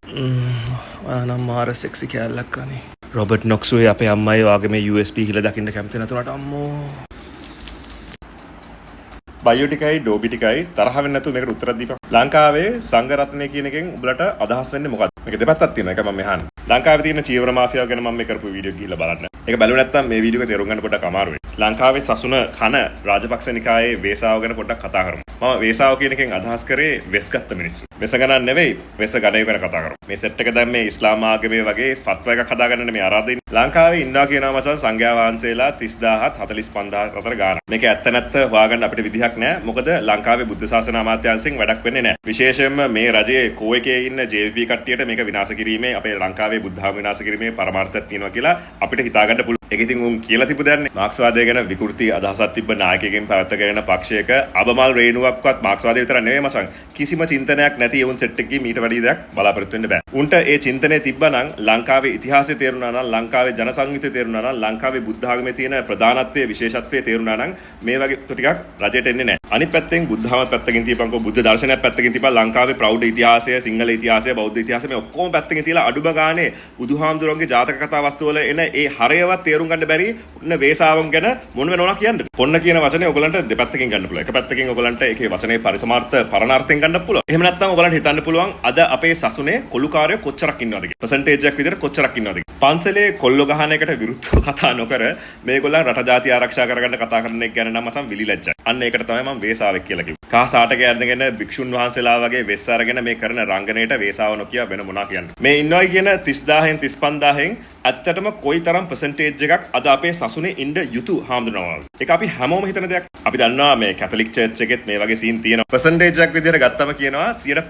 නම් මාර සෙක්සි කෑල්ලක් කනේ. රොබර්ට් නොක්සුයි අපේ අම්මයි වාගේ මේ USB හිල දකින්න කැමති නැතුනට අම්මෝ. බයෝ ටිකයි ඩෝබි ටිකයි තරහ වෙන්නේ නැතුව මේකට උත්තර දීපන්. ලංකාවේ සංඝ රත්නය කියන එකෙන් උඹලට අදහස් වෙන්නේ මොකක්ද? මේක දෙපැත්තක් තියෙනවා. ඒක මම අහන්නේ. ලංකාවේ තියෙන චීවර මාෆියාව ගැන මම මේ කරපු වීඩියෝ ගිහිල්ලා බලන්න. ඒක බැලුවේ නැත්නම් මේ වීඩියෝ එක තේරුම් ගන්න පොඩ්ඩක් අමාරුයි. ලංකාවේ සසුන කන රාජපක්ෂ නිකායේ වේසාව ගැන පොඩ්ඩක් කතා කරමු. මම වේසාව කියන එකෙන් අදහස් කරේ වෙස් ගත්ත මිනිස්සු. වෙස ගණන් නෙවෙයි වෙස ගණය ගැන කතා කරමු. මේ සෙට් එක දැන් මේ ඉස්ලාම් ආගමේ වගේ ෆත්වා එකක් හදාගන්න මේ ආරාධින් ලංකාවේ ඉන්නවා කියනවා මචං සංඝයා වහන්සේලා 30000ත් 45000ත් අතර ගානක්. මේක ඇත්ත නැත්ත හොයාගන්න අපිට විදිහක් නැහැ. මොකද ලංකාවේ බුද්ධ ශාසන අමාත්‍යාංශයෙන් වැඩක් වෙන්නේ නැහැ. විශේෂයෙන්ම මේ රජයේ කෝ එකේ ඉන්න JVP කට්ටියට මේක විනාශ කිරීමේ අපේ ලංකාවේ බුද්ධාගම විනාශ කිරීමේ පරමාර්ථයක් තියෙනවා කියලා අපිට හිතාගන්න පුළුවන්. ඒක ඉතින් උන් කියලා තිබු දෙන්නේ මාක්ස්වාදය ගැන විකෘති අදහසක් තිබ්බ නායකයෙක්ගෙන් පැවැත්ගෙන පක්ෂයක අබමල් රේණුවක්වත් මාක්ස්වාදය විතර නෙවෙයි මචං. කිසිම චින්තනයක් නැති ඒ උන් සෙට් එකකින් මීට වැඩි දෙයක් බලාපොරොත්තු වෙන්න බෑ. උන්ට ඒ චින්තනය තිබ්බනම් ලංකාවේ ඉතිහාසය තේරුණා නම් ලංකාවේ ජන සංගීතය තේරුණා නම් ලංකාවේ බුද්ධ ආගමේ තියෙන ප්‍රධානත්වයේ විශේෂත්වයේ තේරුණා නම් මේ වගේ ටිකක් රජයට එන්නේ නැහැ. අනිත් පැත්තෙන් බුද්ධ ආගම පැත්තකින් තියපන්කෝ බුද්ධ දර්ශනයක් පැත්තකින් තියපන් ලංකාවේ ප්‍රෞಢ ඉතිහාසය සිංහල ඉතිහාසය බෞද්ධ ඉතිහාසය මේ ඔක්කොම පැත්තකින් තියලා අඩුම ගානේ බුදුහාමුදුරන්ගේ ජාතක කතා වස්තු වල එන ඒ හරයවත් තේරුම් ගන්න බැරි උන්න වේසාවම් ගැන මොන වෙනවනා කියන්නද? පොන්න කියන වචනේ ඔයගලන්ට දෙපැත්තකින් ගන්න පුළුවන්. එක පැත්තකින් ඔයගලන්ට ඒකේ වචනේ පරිසමාර්ථ පරණාර්ථයෙන් ගන්න පුළුවන්. එහෙම නැත්නම් ඔයගලන්ට හිතන්න පුළුවන් අද අපේ සසුනේ කොළුකාරයෝ කොච්චරක් ඉන්නවද කියලා. පර්සන්ටේජ් එකක් විදිහට කොච්චරක් ඉන්නවද කියලා. පන්සලේ කොල්ලෝ ගහන එකට විරුද්ධව කතා නොකර මේගොල්ලන් රට ජාතිය ආරක්ෂා කරගන්න කතා කරන එක ගැන නම් මම විලිලැජ්ජයි. අන්න ඒකට තමයි මම වේසාවෙක් කියලා කිව්වේ. කාසාටක ඇඳගෙන භික්ෂුන් වහන්සේලා වගේ වෙස් අරගෙන මේ කරන රංගනයට වේසාව නොකිය වෙන මොනවා කියන්නේ. මේ ඉන්නවයි කියන 30000න් 35000න් ඇත්තටම කොයිතරම් පර්සන්ටේජ් එකක් අද අපේ සසුනේ ඉන්න යුතු හාමුදුරුවෝ. ඒක අපි හැමෝම හිතන දෙයක්. අපි දන්නවා මේ කැතලික් චර්ච් එකෙත් මේ වගේ සීන් තියෙනවා. පර්සන්ටේජ් එකක් විදිහට ගත්තම කියනවා 15ත්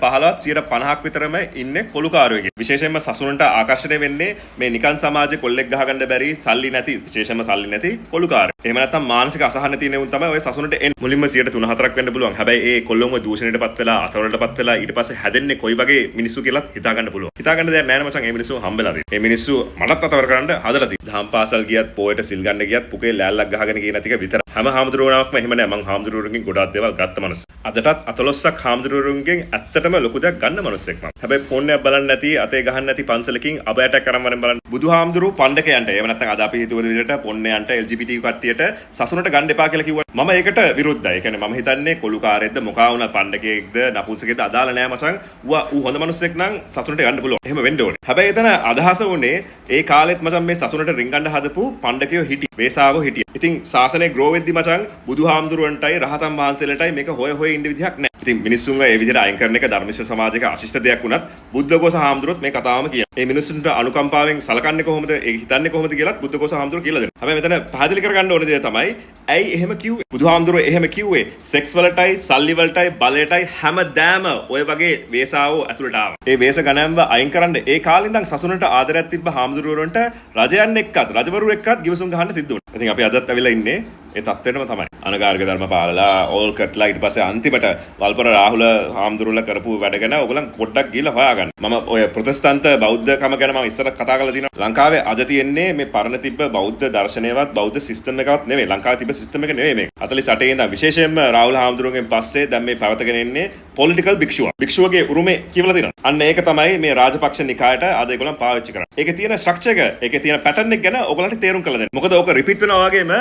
50ක් විතරම ඉන්නේ කොළුකාරයෝ කියලා. විශේෂයෙන්ම සසුනට ආකර්ෂණය වෙන්නේ මේ නිකන් සමාජයේ කොල්ලෙක් ගහගන්න බැරි සල්ලි නැති විශේෂයෙන්ම සල්ලි නැති කොළුකාරයෝ. එහෙම නැත්නම් මානසික අසහන තියෙන උන් තමයි ඔය සසුනට එන්නේ. මුලින්ම 3-4ක් වෙන්න පුළුවන්. හැබැයි ඒ කොල්ලොන්ව දූෂණයටපත් වෙලා අතවලටපත් වෙලා ඊට පස්සේ හැදෙන්නේ කොයි වගේ මිනිස්සු කියලාත් හිතාගන්න පුළුවන්. හිතාගන්න දෙයක් නැහැ නේ මචං. මේ මිනිස්සු හම්බෙලා තියෙන්නේ. මේ මිනිස්සු මටත් අතවර කරන්න හදලා තියෙනවා. දහම් පාසල් ගියත් පොයට සිල් ගන්න ගියත් පුකේ ලෑල්ලක් ගහගෙන කියන ටික විතර. හැම හාමුදුරුවෝනක්ම එහෙම නැහැ. මං හාමුදුරුවෝගෙන් ගොඩාක් දේවල් ගත්ත මනස. අදටත් අතලොස්සක් හාමුදුරුවෝගෙන් ඇත්තටම ලොකු දෙයක් ගන්න මනුස්සෙක් මම. හැබැයි පොන්නයක් බලන්න නැති අතේ ගහන්න නැති පන්සලකින් අබයට කරන් වරෙන් බලන්න. බුදුහාමුදුරුවෝ පණ්ඩකයන්ට එහෙම නැත්නම් අද අපි හිතුව විදිහට පොන්නයන්ට LGBT කට්ටියට සසුනට ගන්න එපා කියලා කිව්වා. මම ඒකට විරුද්ධයි. ඒ කියන්නේ මම හිතන්නේ කොළුකාරයෙක්ද මොකා වුණා පණ්ඩකයෙක්ද නපුංසකෙක්ද අදාළ නැහැ මචං. ඌ හොඳ මනුස්සෙක් නම් සසුනට යන්න පුළුවන්. එහෙම වෙන්න ඕනේ. හැබැයි එතන අදහස උනේ ඒ කාලෙත් මචං මේ සසුනට රින්ගන්න හදපු පණ්ඩකයෝ හිටියේ. වේසාවෝ හිටියේ. ඉතින් ශාසනය ග්‍රෝ වෙද්දි මචං බුදුහාමුදුරුවන්ටයි රහතන් වහන්සේලටයි මේක හොය ඉන්න විදිහක් නැහැ. ඉතින් මිනිස්සුන්ව ඒ විදිහට අයින් කරන එක ධර්මිෂ්ඨ සමාජයක අශිෂ්ට දෙයක් වුණත් බුද්ධඝෝෂ හාමුදුරුවොත් මේ කතාවම කියන. මේ මිනිස්සුන්ට අනුකම්පාවෙන් සලකන්නේ කොහොමද? ඒ හිතන්නේ කොහොමද කියලාත් බුද්ධඝෝෂ හාමුදුරුවෝ කියලා දෙනවා. හැබැයි මෙතන පැහැදිලි කරගන්න ඕනේ දේ තමයි ඇයි එහෙම කිව්වේ? බුදුහාමුදුරුවෝ එහෙම කිව්වේ සෙක්ස් වලටයි, සල්ලි වලටයි, බලයටයි හැමදාම ඔය වගේ වේසාවෝ ඇතුළට ආවා. ඒ වේස ගණන්ව අයින් කරන්න ඒ කාලේ ඉඳන් සසුනට ආදරයක් තිබ්බ හාමුදුරුවන්ට රජයන් එක්කත්, රජවරු එක්කත් ගිවිසුම් ගහන්න සිද්ධ වුණා. ඉතින් අපි අදත් ඇවිල්ලා ඉන්නේ ඒ තත්ත්වෙටම තමයි. අනගාരിക ධර්ම පාලලා ඕල් කට්ලා ඊට පස්සේ අන්තිමට වල්පොර රාහුල හාමුදුරුවෝ කරපු වැඩ ගැන ඔයගොල්ලන් පොඩ්ඩක් ගිහලා හොයාගන්න. මම ඔය ප්‍රොටෙස්ටන්ත බෞද්ධකම ගැන මම ඉස්සර කතා කරලා තිනවා. ලංකාවේ අද තියෙන්නේ මේ පරණ තිබ්බ බෞද්ධ දර්ශනයවත් බෞද්ධ සිස්ටම් එකවත් නෙවෙයි. ලංකාවේ තිබ්බ සිස්ටම් එක නෙවෙයි මේක. 48 ඉඳන් විශේෂයෙන්ම රාහුල හාමුදුරුවන්ගෙන් පස්සේ දැන් මේ පැවතගෙන ඉන්නේ පොලිටිකල් භික්ෂුව. භික්ෂුවගේ උරුමේ කියවලා තියෙනවා. අන්න ඒක තමයි මේ රාජපක්ෂ නිකායට අද ඒගොල්ලන් පාවිච්චි කරන්නේ. ඒකේ තියෙන ස්ට්‍රක්චර් එක, ඒකේ තියෙන පැටර්න් එක ගැන ඔයගොල්ලන්ට තේරුම් කරලා දෙන්න. මොකද ඕක රිපීට් වෙනවා වගේම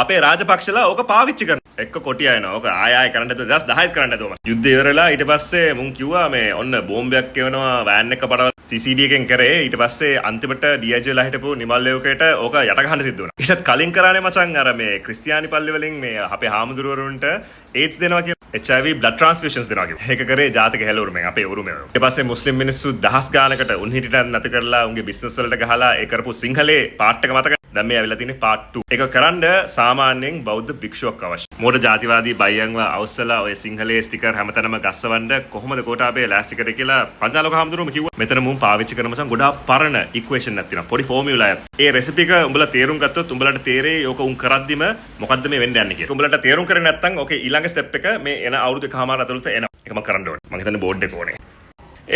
අපේ රාජපක්ෂලා ඕක පාවිච්චි කරනවා. එක්ක කොටිය යනවා. ඕක ආය කරන්න 2010ත් කරන්න දුවම. යුද්ධය ඉවරලා ඊට පස්සේ මුන් කිව්වා මේ ඔන්න බෝම්බයක් එවනවා වෑන් එක පටවලා CCD එකෙන් කරේ. ඊට පස්සේ අන්තිමට DIG වෙලා හිටපු නිමල් ලේවකේට ඕක යට ගහන්න සිද්ධ වුණා. ඊටත් කලින් කරානේ මචං අර මේ ක්‍රිස්තියානි පල්ලි වලින් මේ අපේ හාමුදුරුවරුන්ට AIDS දෙනවා කියලා HIV blood transfusions දෙනවා කියලා. ඒක කරේ ජාතික හැල උරුමෙන් අපේ උරුමෙන්. ඊට පස්සේ මුස්ලිම් මිනිස්සු දහස් ගානකට උන් හිටිටත් නැති කරලා උන්ගේ බිස්නස් වලට ගහලා ඒ කරපු සිංහලේ පාර්ට් එක මතක දැන් මේ ඇවිල්ලා තියෙන්නේ පාර්ට් 2. ඒක කරන්න සාමාන්‍යයෙන් බෞද්ධ භික්ෂුවක් අවශ්‍යයි. මෝඩ ජාතිවාදී බයියන්ව අවස්සලා ඔය සිංහලේ ස්ටිකර් හැමතැනම ගස්සවන්න කොහොමද කෝටාබේ ලෑස්ති කරේ කියලා පංචාලෝක හාමුදුරුවෝ කිව්වා. මෙතන මුන් පාවිච්චි කරන මචං ගොඩාක් පරණ ඉක්වේෂන් එකක් තියෙනවා. පොඩි ෆෝමියුලා එකක්. ඒ රෙසිපි එක උඹලා තේරුම් ගත්තොත් උඹලට තේරෙයි ඕක උන් කරද්දිම මොකද්ද මේ වෙන්න යන්නේ කියලා. උඹලට තේරුම් කරේ නැත්නම් ඕකේ ඊළඟ ස්ටෙප් එක මේ එන අවුරුදු එකමාර ඇතුළත එනවා. ඒක මම කරන්න ඕනේ. මම හිතන්නේ බෝඩ් එක ඕනේ.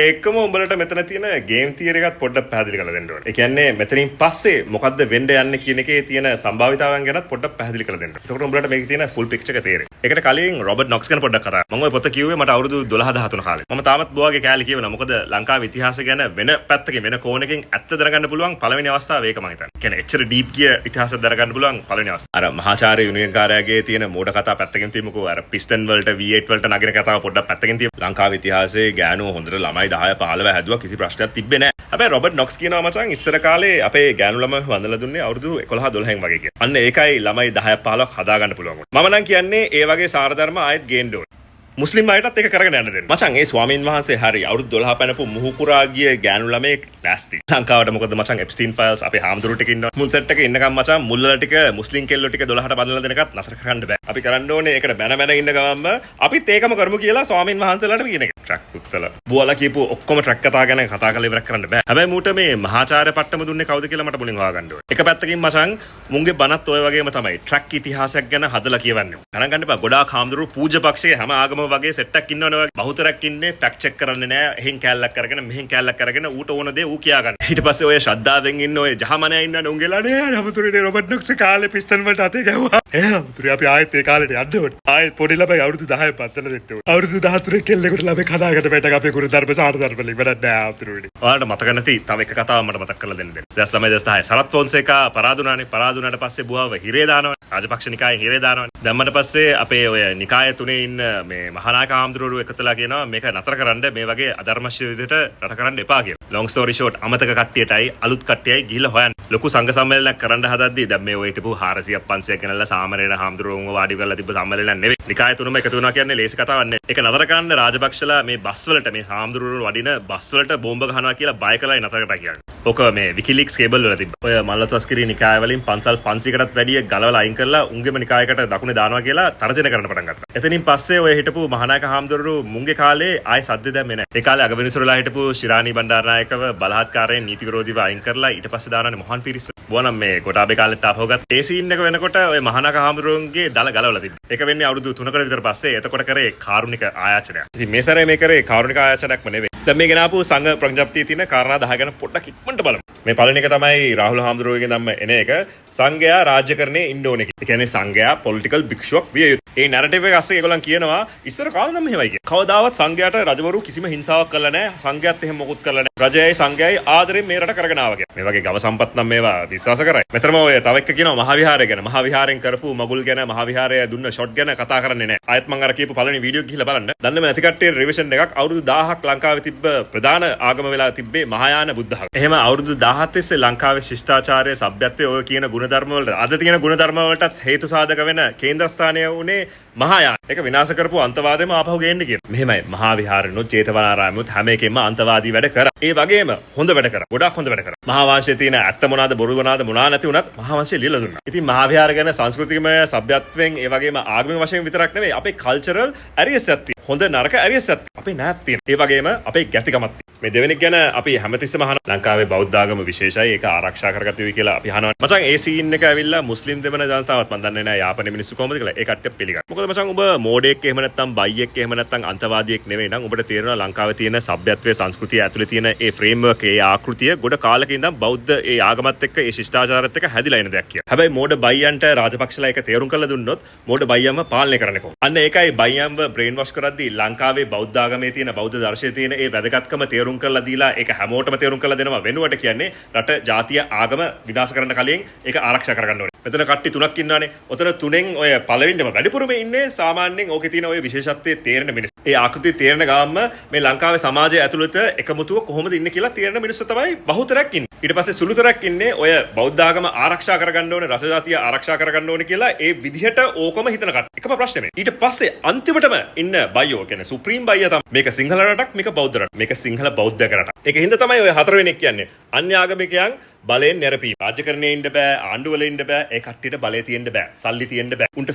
ඒකම උඹලට මෙතන තියෙන ගේම් තියරි එකත් පොඩ්ඩක් පැහැදිලි කරලා දෙන්න ඕනේ. ඒ කියන්නේ මෙතනින් පස්සේ මොකද්ද වෙන්න යන්නේ කියන එකේ තියෙන සම්භාවිතාවන් ගැනත් පොඩ්ඩක් පැහැදිලි කරලා දෙන්න. එතකොට උඹලට මේකේ තියෙන ෆුල් පික්චර් එක තේරෙයි. ඒකට කලින් රොබර්ට් නොක්ස් ගැන පොඩ්ඩක් කතා. මම ඔය පොත කිව්වේ මට අවුරුදු 12 13 කාලේ. මම තාමත් බුවාගේ කෑලි කියවනවා. මොකද ලංකාවේ ඉතිහාසය ගැන වෙන පැත්තකින් වෙන කෝණකින් ඇත්ත දැනගන්න පුළුවන් පළවෙනි අවස්ථාව ඒක මම හිතන්නේ. කියන්නේ එච්චර ඩීප් ගිය ඉතිහාසය දැනගන්න පුළුවන් පළවෙනි අවස්ථාව. අර මහාචාර්ය යුනියන්කාරයාගේ තියෙන මෝඩ කතා පැත්තකින් තියමුකෝ. අර පිස්ටන් වලට V8 වලට නගින කතාව පොඩ්ඩක් පැත්තකින් තියමු. ලංකාවේ ඉතිහාසයේ ගෑනුව හොඳට ළමයි 10 15 හැදුවා කිසි ප්‍රශ්නයක් තිබ්බේ නැහැ. හැබැයි රොබර්ට් නොක්ස් කියනවා මචං ඉස්සර කාලේ අපේ ගෑනු ළමයි වඳලා දුන්නේ අවුරුදු 11 12න් වගේ කියලා. අන්න ඒකයි ළමයි 10 15ක් හදා ගන්න පුළුවන්. මම නම් කියන්නේ ඒ වගේ සාරධර්ම ආයෙත් ගේන්න ඕනේ. මුස්ලිම් අයටත් ඒක කරගෙන යන්න දෙන්න. මචං ඒ ස්වාමීන් වහන්සේ හරි අවුරුදු 12 පැනපු මුහුකුරා ගිය ගෑනු ළමෙක් නැස්ති. ලංකාවට මොකද මචං එප්ස්ටීන් ෆයිල්ස් අපේ හාමුදුරු ටික ඉන්නවා. මුන් සෙට් එකේ ඉන්නකම් මචං මුල්ලල ටික මුස්ලිම් කෙල්ලෝ ටික 12ට බඳලා දෙනකත් නතර කරන්න බෑ. අපි කරන්න ඕනේ ඒකට බැන බැන ඉන්න ගමන්ම අපිත් ඒකම කරමු කියලා ස්වාමීන් වහන්සේලාට කියන එක. ට්‍රැක් උත්තල. බුවලා කියපු ඔක්කොම ට්‍රැක් කතා ගැන කතා කරලා ඉවර කරන්න බෑ. හැබැයි මූට මේ මහාචාර්ය පට්ටම දුන්නේ කවුද කියලා මට මුලින් හොයාගන්න ඕනේ. එක පැත්තකින් මචං මුන්ගේ බණත් ඔය වගේම තමයි. ට්‍රැක් ඉතිහාසයක් ගැන හදලා කියවන්නේ. ගණන් ගන්න එපා. ගොඩාක් හාමුදුරු පූජ්‍ය පක්ෂයේ හැම ආගම වගේ සෙට් එකක් ඉන්නවනේ. බහුතරක් ඉන්නේ ෆැක්ට් චෙක් කරන්නේ නැහැ. එහෙන් කැලලක් අරගෙන මෙහෙන් කැලලක් අරගෙන ඌට ඕන දේ ඌ කියා ගන්න. ඊට පස්සේ ඔය ශ්‍රද්ධාවෙන් ඉන්න ඔය ජහමනයා ඉන්නවනේ උන්ගේලා නේ හමුතුරේ රොබර්ට් නොක්ස් කාලේ පිස්තන් වලට අතේ ගැහුවා. හමුතුරේ අපි ආයෙත් ඒ කාලේට යන්න ඕනේ. ආයෙත් පොඩි ළමයි අවුරුදු 10 පත්තල දෙන්න ඕනේ. අවුරුදු 13 කෙල්ලෙකුට ළමයි කතාකට බැටක අපේ ගුරු ධර්ම සාර ධර්ම වලින් වැඩක් නැහැ හමුතුරේ. ඔයාලට මතක නැති තව එක කතාවක් මට මතක් කරලා දෙන්න. 2009 සරත් ෆොන්සේකා පරාදුනානේ. පරාදුනාට පස්සේ බුවව හිරේ දානවා. රාජපක්ෂ නිකායෙන් හිරේ දානවා. දැම්මට පස්සේ අපේ ඔය නිකාය තුනේ ඉන්න මේ මහානායක හාමුදුරුවෝ එකතුලා කියනවා මේක නතර කරන්න මේ වගේ අධර්මශීල විදිහට රට කරන්න එපා කියලා. long story short අමතක කට්ටියටයි අලුත් කට්ටියයි ගිහිල්ලා හොයන්න. ලොකු සංඝ සම්මේලනයක් කරන්න හදද්දී දැන් මේ ඔය හිටපු 400ක් 500ක් ගෙනල්ලා සාමණේර හාමුදුරුවෝව වාඩි කරලා තිබ්බ සම්මේලනයක් නෙවෙයි. නිකාය තුනම එකතු වෙනවා කියන්නේ ලේසි කතාවක් නෙවෙයි. ඒක නතර කරන්න රාජපක්ෂලා මේ බස් වලට මේ හාමුදුරුවෝ වඩින බස් වලට බෝම්බ ගහනවා කියලා බය කළා නතර කරලා කියන්නේ. ඔක මේ විකිලීක්ස් කේබල් වල තිබ්බ. ඔය මල්ලතස්කිරි නිකාය වලින් පන්සල් 500කටත් වැඩිය ගලවලා අයින් කරලා උන්ගේම නිකායකට දකුණේ දානවා කියලා තර්ජනය කරන්න පටන් ගත්තා. එතනින් පස්සේ ඔය හිටපු මහානායක හාමුදුරුවෝ මුන්ගේ කාලේ ආයෙ සද්ද දැම්මේ නැහැ. ඒ කාලේ අගවිනිසුරුලා හිටපු ශිරාණි බණ්ඩාරනායකව බලහත්කාරයෙන් නීති විරෝධීව අයින් කරලා ඊට පස්සේ දානනේ මොහන් පිරිස. බුවනම් මේ ගොඩාබේ කාලෙත් ආපහුගත් ඒ සීන් එක වෙනකොට ඔය මහානායක හාමුදුරුවන්ගේ දල ගලවලා තිබ්බා. ඒක වෙන්නේ අවුරුදු 3කට විතර පස්සේ. එතකොට කරේ කාරුණික ආයාචනයක්. ඉතින් මේ සැරේ මේ කරේ කාරුණික ආයාචනයක්ම නෙවෙයි. දැන් මේ ගෙනාපු සංඝ ප්‍රඥප්තියේ තියෙන කාරණා 10 ගැන පොඩ්ඩක් ඉක්මනට බලමු. මේ පළවෙනි එක තමයි රාහුල හාමුදුරුවෝගෙන් ධම්ම එන එක සංඝයා රාජ්‍යකරණයේ ඉන්න ඕනේ කියලා. ඒ කියන්නේ සංඝයා පොලිටිකල් භික්ෂුවක් විය යුතුයි. ඒ නැරටිව් එක අස්සේ ඒගොල්ලන් කියනවා ඉස්සර කාලේ නම් මෙහෙමයි කියලා. කවදාවත් සංඝයාට රජවරු කිසිම හිංසාවක් කළා නැහැ. සංඝයාත් එහෙම මොකුත් කළා නැහැ. රජයයි සංඝයයි ආදරෙන් මේ රට කරගෙන ආවා කියලා. මේ වගේ ගව සම්පත් නම් මේවා විශ්වාස කරයි. මෙතරම ඔය තව එක කියනවා මහා විහාරය ගැන. මහා විහාරයෙන් කරපු මගුල් ගැන මහා විහාරය දුන්න ෂොට් ගැන කතා කරන්නේ නැහැ. ආයෙත් මම අර කියපු පළවෙනි වීඩියෝ ගිහිල්ලා බලන්න. දන්නම නැති කට්ටිය රිවිෂන් එකක් අවුරුදු 1000ක් ලංකාවේ තිබ්බ ප්‍රධාන ආගම වෙලා තිබ්බේ මහායාන බුද්ධ ධර්ම. එහෙම අවුරුදු 1000ක් තිස්සේ ලංකාවේ ශිෂ්ටාචාරය සભ્યත්වයේ ඔය කියන ගුණධර්ම වලට අද තියෙන ගුණධර්ම වලටත් හේතු සාධක වෙන කේන්ද්‍රස්ථානය උනේ මහායාන. ඒක විනාශ කරපු අන්තවාදෙම ආපහු ගේන්න කියන. මෙහෙමයි මහා විහාරෙනුත් ජේතවනාරාමෙනුත් හැම එකෙම අන්තවාදී වැඩ කරා. ඒ වගේම හොඳ වැඩ කරා. ගොඩක් හොඳ වැඩ කරා. මහා වංශයේ තියෙන ඇත්ත මොනවාද බොරු මොනවාද මොනවා නැති වුණත් මහා වංශය ලියලා දුන්නා. ඉතින් මහා විහාර ගැන සංස්කෘතිකමය සભ્યත්වයෙන් ඒ වගේම ආගමික වශයෙන් විතරක් නෙවෙයි අපේ කල්චරල් ඇරියස් එකක් තියෙනවා. හොඳ නරක ඇරියස් එකක් අපේ නෑත් තියෙනවා. ඒ වගේම අපේ ගැතිකමක් තියෙනවා. මේ දෙවෙනි ගැන අපි හැමතිස්සෙම අහනවා ලංකාවේ බෞද්ධ ආගම විශේෂයි ඒක ආරක්ෂා කරගත යුතුයි කියලා අපි අහනවා. මචං ඒ සීන් එක ඇවිල්ලා මුස්ලිම් දෙමළ ජනතාවත් මන් දන්නේ නැහැ යාපනයේ මිනිස්සු කොහොමද කියලා. ඒ කට්ටිය පිළිගන්න. මොකද මචං ඔබ මෝඩයෙක් එහෙම නැත්නම් බයියෙක් එහෙම නැත්නම් අන්තවාදියෙක් නෙවෙයි නම් ඔබට තේරෙනවා ලංකාවේ තියෙන සભ્યත්වයේ සංස්කෘතිය ඇතුලේ තියෙන ඒ ෆ්‍රේම්වර්ක් ඒ ආකෘතිය ගොඩ කාලෙක ඉඳන් බෞද්ධ ඒ ආගමත් එක්ක ඒ ශිෂ්ටාචාරات එක්ක හැදිලා එන දෙයක් කියලා. හැබැයි මෝඩ බයියන්ට රාජපක්ෂලා ඒක තේරුම් කරලා දුන්නොත් මෝඩ බයියන්ව පාලනය කරන්නේ කොහොමද? අන්න ඒකයි බයියන්ව බ්‍රේන් වොෂ් කරද්දී ලංකාවේ බෞද්ධ ආගමේ තියෙන බෞද්ධ දර්ශනයේ තියෙන ඒ වැදගත්කම තේරුම් කරලා දීලා ඒක හැමෝටම තේරුම් කරලා දෙනවා වෙනුවට කියන්නේ රට ජාතිය ආගම විනාශ කරන්න කලින් ඒක ආරක්ෂා කරගන්න ඕනේ. මෙතන කට්ටි තුනක් ඉන්නවානේ. ඔතන තුනෙන් ඔය පළවෙනිම වැඩිපුරම ඉන්නේ සාමාන්‍යයෙන් ඕකේ තියෙන ඔය විශේෂත්වයේ තේරෙන මිනිස්සු. ඒ ආකෘතිය තේරෙන ගාම මේ ලංකාවේ සමාජය ඇතුළත එකමුතුව කොහොමද ඉන්නේ කියලා තේරෙන මිනිස්සු තමයි බහුතරයක් ඉන්නේ. ඊට පස්සේ සුළුතරයක් ඉන්නේ ඔය බෞද්ධ ආගම ආරක්ෂා කරගන්න ඕනේ, රස ජාතිය ආරක්ෂා කරගන්න ඕනේ කියලා ඒ විදිහට ඕකම හිතන කට. එකම ප්‍රශ්නේ මේ. ඊට පස්සේ අන්තිමටම ඉන්න බයියෝ කියන්නේ සුප්‍රීම් බයියා තමයි. මේක සිංහල රටක්, මේක බෞද්ධ රටක්. මේක සිංහල බෞද්ධ රටක්. ඒක හින්දා තමයි ඔය හතරවෙනි එක කියන්නේ අන්‍ය ආගමිකයන් බලයෙන් නැරපීම. රාජ්‍යකරණයේ ඉන්න බෑ, ආණ්ඩුවල ඉන්න බෑ, ඒ කට්ටියට බලය තියෙන්න බෑ, සල්ලි තියෙන්න බෑ. උන්ට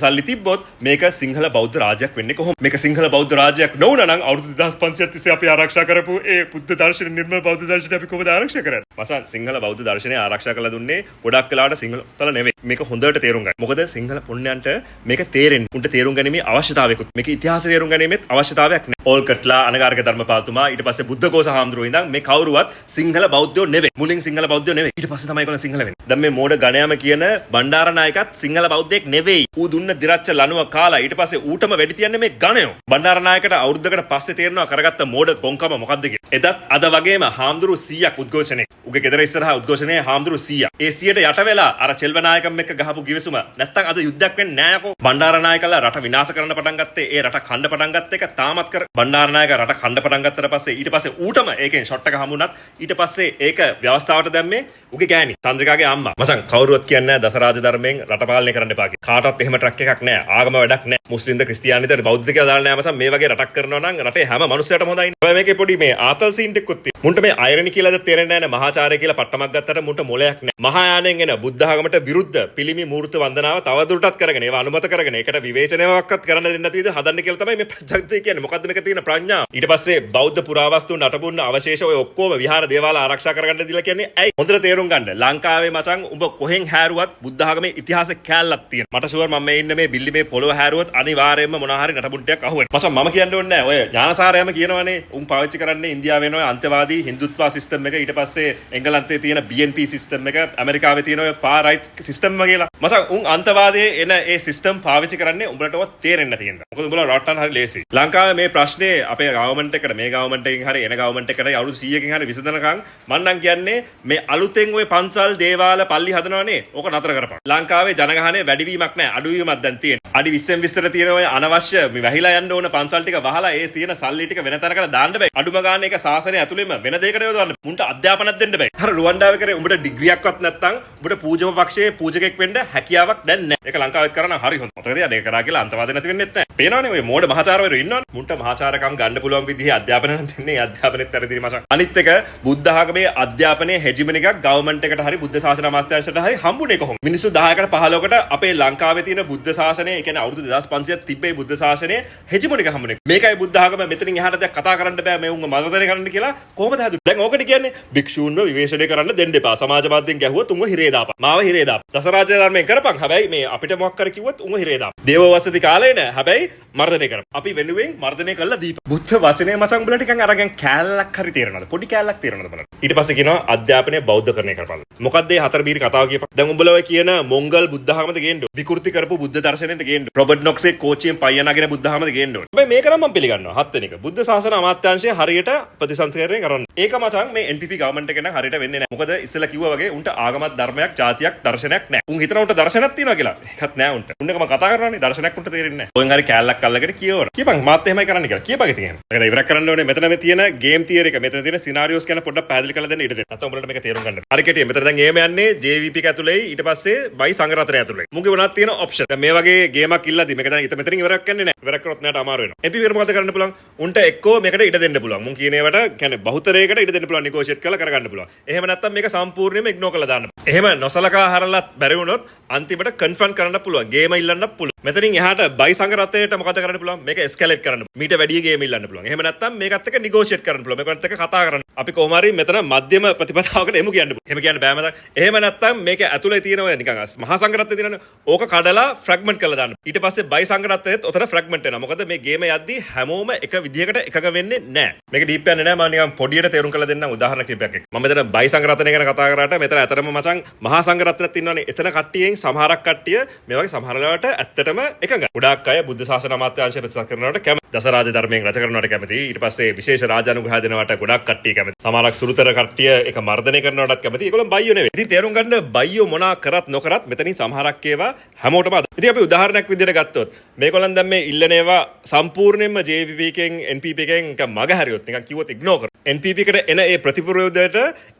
සල්ලි තිබ්බොත් මේක සිංහල බෞද්ධ රාජ්‍යයක් වෙන්නේ කොහොමද? මේක සිංහල බෞද්ධ රාජ්‍යයක් නොවුණා නම් අවුරුදු 2500ක් තිස්සේ අපි ආරක්ෂා කරපු ඒ බුද්ධ දර්ශන නිර්මල බෞද්ධ දර්ශනය අපි කොහොමද ආරක්ෂා කරන්නේ? මචං සිංහල බෞද්ධ දර්ශනය ආරක්ෂා කරලා දුන්නේ ගොඩක් වෙලාවට සිංහලතල නෙවෙයි. මේක හොඳට තේරුම් ගන්න. මොකද සිංහල පුණ්‍යයන්ට මේක තේරෙන්නේ. උන්ට තේරුම් ගැනීමේ අවශ්‍යතාවයකුත්. මේක ඉතිහාසය තේරුම් ගැනීමෙත් අවශ්‍යතාවයක් නැහැ. ඕල්කට්ලා අනගාരിക ධර්මපාලතුමා ඊට පස්සේ බුද්ධඝෝෂ හාමුදුරුවෝ ඉඳන් මේ කවුරුවත් සිංහල බෞද්ධයෝ නෙවෙයි. මුලින් සිංහල බෞද්ධයෝ නෙවෙයි. ඊට පස්සේ තමයි ඒගොල්ලෝ සිංහල වෙන්නේ. දැන් මේ මෝඩ ගණයාම කියන බණ්ඩාරනායකත් සිංහල බෞද්ධයෙක් නෙවෙයි. ඌ දුන්න දිරච්ච ලණුව කාලා ඊට පස්සේ ඌටම වැඩි තියන්නේ මේ ගණයෝ. බණ්ඩාරනායකට අවුරුද්දකට පස්සේ තේරෙනවා කරගත්ත මෝඩ කොංකම මොකද්ද කියලා. එදත් අද වගේම හාමුදුරු 100ක් උද්ඝෝෂණය. උගේ ගෙදර ඉස්සරහා උද්ඝෝෂණයේ හාමුදුරු 100ක්. ඒ 100ට යට වෙලා අර චෙල්වනායකම් එක්ක ගහපු givisuma නැත්තම් අද යුද්ධයක් වෙන්නේ නැහැ යකෝ. බණ්ඩාරනායකලා රට විනාශ කරන්න පටන් ගත්තේ ඒ රට ඛණ්ඩ පටන් ගත්ත එක තාමත් කර බණ්ඩාරනායක රට ඛණ්ඩ පටන් ගත්තට පස්සේ ඊට පස්සේ ඌටම ඒකෙන් ෂොට් එක හමුණත් ඊට පස්සේ ඒක ව්‍යවස්ථාවට දැම්මේ උගේ ගෑණි චන්ද්‍රිකාගේ අම්මා. මචං කවුරුවත් කියන්නේ නැහැ දසරාජ ධර්මයෙන් රට පාලනය කරන්න එපා කියලා. කාටවත් එහෙම ට්‍රක් එකක් නැහැ. ආගම වැඩක් නැහැ. මුස්ලිම්ද ක්‍රිස්තියානිද බෞද්ධද කියලා දාලා නැහැ මචං. මේ වගේ රටක් කරනවා නම් රටේ හැම මනුස්සයටම හොඳයි. ඔය මේකේ පොඩි මේ ආතල් සීන් ටිකකුත් තියෙනවා. මුන්ට මේ අයරනි කියලාද තේරෙන්නේ නැහැ නේ. මහාචාර්ය කියලා පට්ටමක් ගත්තට මුන්ට මොලයක් නැහැ. මහායානෙන් එන බුද්ධ ආගමට විරුද්ධ පිළිමි මූර්ත වන්දනාව තවදුරටත් කරගෙන ඒවා අනුමත කරගෙන ඒකට විවේචනයක්වත් කරන්න දෙන්නේ නැති විදිහ හදන්න කියලා තමයි මේ ප්‍රජාපති කියන්නේ. මොකද්ද මේක තියෙන ප්‍රඥාව? ඊට පස්සේ බෞද්ධ පුරාවස්තු නටබුන්න අවශේෂ ඔය ඔක්කොම විහාර දේවාල ආරක්ෂා කරගන්න දීලා කියන්නේ ඇයි? හොඳට තේරුම් ගන්න. ලංකාවේ මචං උඹ කොහෙන් හැරුවත් බුද්ධ ආගමේ ඉතිහාස කෑල්ලක් තියෙනවා. මට ෂුවර් මම මේ ඉන්න මේ බිල්ලි මේ පොළොව හැරුවොත් අනිවාර්යයෙන්ම මොනවා හරි නටබුන් ටිකක් අහුවෙනවා. මචං මම කියන්න ඕනේ නැහැ. ඔය ඥානසාරයම කියනවනේ උන් පාවිච්චි කරන්නේ ඉන්දියාවේ වෙන ඔය අන්තවාදී හින්දුත්වා සිස්ටම් එක ඊට පස්සේ එංගලන්තයේ තියෙන BNP සිස්ටම් එක ඇමරිකාවේ තියෙන ඔය far right සිස්ටම් එක කියලා. මචං උන් අන්තවාදයේ එන ඒ සිස්ටම් පාවිච්චි කරන්නේ උඹලට ඔය තේරෙන්න තියෙනවා. මොකද උඹලා රට්ටන් හරි ලේසි. ලංකාවේ මේ ප්‍රශ්නේ අපේ ගවර්න්මන්ට් එකට මේ ගවර්න්මන්ට් එකකින් හරි එන ගවර්න්මන්ට් එකට අවුරුදු 100කින් හරි විසඳනකම් මම නම් කියන්නේ මේ අලුතෙන් ඔය පන්සල් දේවාල පල්ලි හදනවනේ ඕක නතර කරපන්. ලංකාවේ ජනගහනය වැඩිවීමක් නැහැ අඩුවීමක් දැන් තියෙනවා. අඩි 20න් 20ට තියෙන ඔය අනවශ්‍ය මේ වැහිලා යන්න ඕන පන්සල් ටික වහලා ඒ තියෙන සල්ලි ටික වෙන තැනකට දාන්න බෑ. අඩුම ගානේ ඒක සාසනය ඇතුළෙම වෙන දෙයකට යොදවන්න. මුන්ට අධ්‍යාපනයක් දෙන්න බෑ. අර රුවන්ඩාවේ කරේ උඹට ඩිග්‍රියක්වත් නැත්නම් උඹට පූජක පක්ෂයේ පූජකෙක් වෙන්න හැකියාවක් දැන් නැහැ. ඒක ලංකාවෙත් කරන හරි හොඳ. මොකද ඒක කරා කියලා අන්තවාද නැති වෙන්නෙත් නැහැ. පේනවනේ ඔය මෝඩ මහාචාර්යවරු ඉන්නවනේ. මුන්ට මහාචාර්යකම් ගන්න පුළුවන් විදිහේ අධ්‍යාපන නම් දෙන්නේ. අධ්‍යාපනෙත් වැරදි මචං. අනිත් එක බුද්ධ ආගමේ අධ්‍යාපනයේ හෙජිමන එකක් ගවර්න්මන්ට් එකට හරි බුද්ධ ශාසන අමාත්‍යාංශයට හරි හම්බුනේ කොහොමද? මිනිස්සු 10කට 15කට අපේ ලංකාවේ තියෙන බුද්ධ ශාසනය, ඒ කියන්නේ අවුරුදු 2500ක් තිබ්බේ බුද්ධ ශාසනය හෙජිමන එක හම්බුනේ. මේකයි බුද්ධ ආගම මෙතනින් එහාට දැන් කතා කරන්න බෑ මේ උන්ව මතදරේ කරන්න කියලා කොහොමද හැදුනේ? දැන් ඕකට කියන්නේ භික්ෂූන්ව විවේචනය කරන්න දෙන්න එපා. සමාජ මාධ්‍යෙන් ගැහුවොත් උන්ව හිරේ දාපන්. මාව හිරේ දාපන්. දසරාජ ධර්මයෙන් කරපන්. හැබැයි මේ අපිට මොකක් කර කිව්වොත් උන්ව හිරේ දාපන්. දේවවසති කාලේ නෑ. හැබැයි මර්ධනය කරපන්. අපි වෙනුවෙන් මර්ධනය කළා දීපන්. බුද්ධ වචනේ මචං උඹලා ටිකන් අරගෙන කෑල්ලක් හරි තේරෙනවද? පොඩි කෑල්ලක් තේරෙනවද බලන්න. ඊට පස්සේ කියනවා අධ්‍යාපනය බෞද්ධකරණය කරපන්. මොකද්ද මේ හතර බීරි කතාව කියපන්. දැන් උඹලා ඔය කියන මොංගල් බුද්ධ ආගමද ගේන්න ඕන. විකෘති කරපු බුද්ධ දර්ශනයෙන්ද ගේන්න ඕන. රොබර්ට් නොක්ස්ගේ කෝච්චියෙන් පයියනගෙන බුද්ධ ආගමද ගේන්න ඕන. හැබැයි මේක නම් මම පිළිගන්නවා. හත් වෙනි එක. බුද්ධ ශාසන අමාත්‍යාංශය හරියට ප්‍රතිසංස්කරණය කරන්න. ඒක මචං මේ NPP ගවර්න්මන්ට් එක නම් හරියට වෙන්නේ නැහැ. මොකද ඉස්සෙල්ලා කිව්වා වගේ උන්ට ආගමක් ධර්මයක් ජාතියක් දර්ශනයක් නැහැ. උන් හිතන උන්ට දර්ශනයක් තියෙනවා කියලා. ඒකත් නැහැ උන්ට. උන්නකම කතා කරනවානේ දර්ශනයක් උන්ට තේරෙන්නේ නැහැ. ඔයන් හරි කෑල්ලක් අල්ලගෙන කියවන. කියපන් මාත් එහෙමයි කරන්න කියලා. කියපන් ඉතින් එහෙම. ඒකද ඉවරක් කරන්න ඕනේ. මෙතන මේ තියෙන ගේම් තියරි එක මෙතන තියෙන සිනාරියෝස් ගැන පොඩ්ඩක් පැහැදිලි කරලා දෙන්න ඉඩ දෙන්න. නැත්නම් උඹලට මේක තේරුම් ගන්න. හරි කෙටියෙන් මෙතන දැන් එහෙම යන්නේ JVP එක ඇතුලේ ඊට පස්සේ බයි සංගරතනය ඇතුලේ. මුගේ වුණාත් තියෙන ඔප්ෂන්. දැන් මේ වගේ ගේමක් ඉල්ලදී මේක දැන් මෙතනින් ඉවරක් කරන්නේ නැහැ. ඉවරක් කරොත් නෑට අමාරු වෙනවා. NPP එකට මොකද කරන්න පුළුවන්? උන්ට එක්කෝ මේකට ඉඩ දෙන්න පුළුවන්. මුන් කියන ඒවාට කියන්නේ බහුතරයකට ඉඩ දෙන්න පුළුවන් නිගෝෂিয়েට් කරලා කරගන්න පුළුවන්. එහෙම නැත්නම් මේක සම්පූර්ණයෙන්ම ඉග්නෝර් කරලා දාන්න. එහෙම නොසලකා හරලත් බැරි වුණොත් අන්තිමට කන්ෆ්‍රන්ට් කරන්න පුළුවන්. ගේම ඉල්ලන්න පුළුවන්. මෙතනින් එහාට බයි සංගරතයට මොකද කරන්න පුළුවන්? මේක එස්කලේට් කරන්න. මීට වැඩි ගේම ඉල්ලන්න පුළුවන්. එහෙම නැත්නම් මේකත් එක්ක නිගෝෂিয়েට් කරන්න පුළුවන්. මේකත් එක්ක කතා කරන්න. අපි කොහොම හරි මෙතන මධ්‍යම ප්‍රතිපදාවකට එමු කියන්න පුළුවන්. එහෙම කියන්න බෑ මතක්. එහෙම නැත්නම් මේක ඇතුලේ තියෙන ඔය නිකන් මහා සංගරතය තියෙනනේ. ඕක කඩලා ෆ්‍රැග්මන්ට් කරලා දාන්න. ඊට පස්සේ බයි සංගරතයේත් උතර ෆ්‍රැග්මන්ට් වෙනවා. මොකද මේ ගේම යද්දී හැමෝම එක විදියකට එකග වෙන්නේ නැහැ. මේක ඩීප් යන්නේ නැහැ. මම නිකන් පොඩියට තේරුම් කරලා දෙන්නම් උදාහරණ කිහිපයක් එක්ක. මම මෙතන බයි සංගරතනය ගැන කතා කරාට මෙතන ඇතරම මචං මහා සංගරතනයක් ඉන්නවනේ. එතන කට්ටියෙන් සමහරක් කට්ටිය මේ වගේ සමහර වෙලාවට ඇත්තටම එකඟයි. ගොඩාක් අය බුද්ධ ශාසන අමාත්‍යාංශය ප්‍රතිස්ථාප කරනවට කැමති. දසරාජ ධර්මයෙන් රච කරනවට කැමති. ඊට පස්සේ විශේෂ රාජානුග්‍රහ දෙනවට ගොඩාක් කට්ටිය කැමති. සමහරක් සුළුතර කට්ටිය ඒක මර්ධනය කරනවටත් කැමති. ඒගොල්ලෝ බයියෝ නෙවෙයි. ඉතින් තේරුම් ගන්න බයියෝ මොනා කරත් නොකරත් මෙතනින් සමහරක් ඒවා හැමෝටම අද. ඉතින් අපි උදාහරණයක් විදිහට ගත්තොත් මේගොල්ලන් දැන් මේ ඉල්ලන ඒවා සම්පූර්ණයෙන්ම JVP එකෙන් NPP එකෙන් මග හැරියොත් නිකන් කිව්වොත් ඉග්නෝර් කරා. NPP එකට එන ඒ ප්‍රතිප්‍රයෝගයට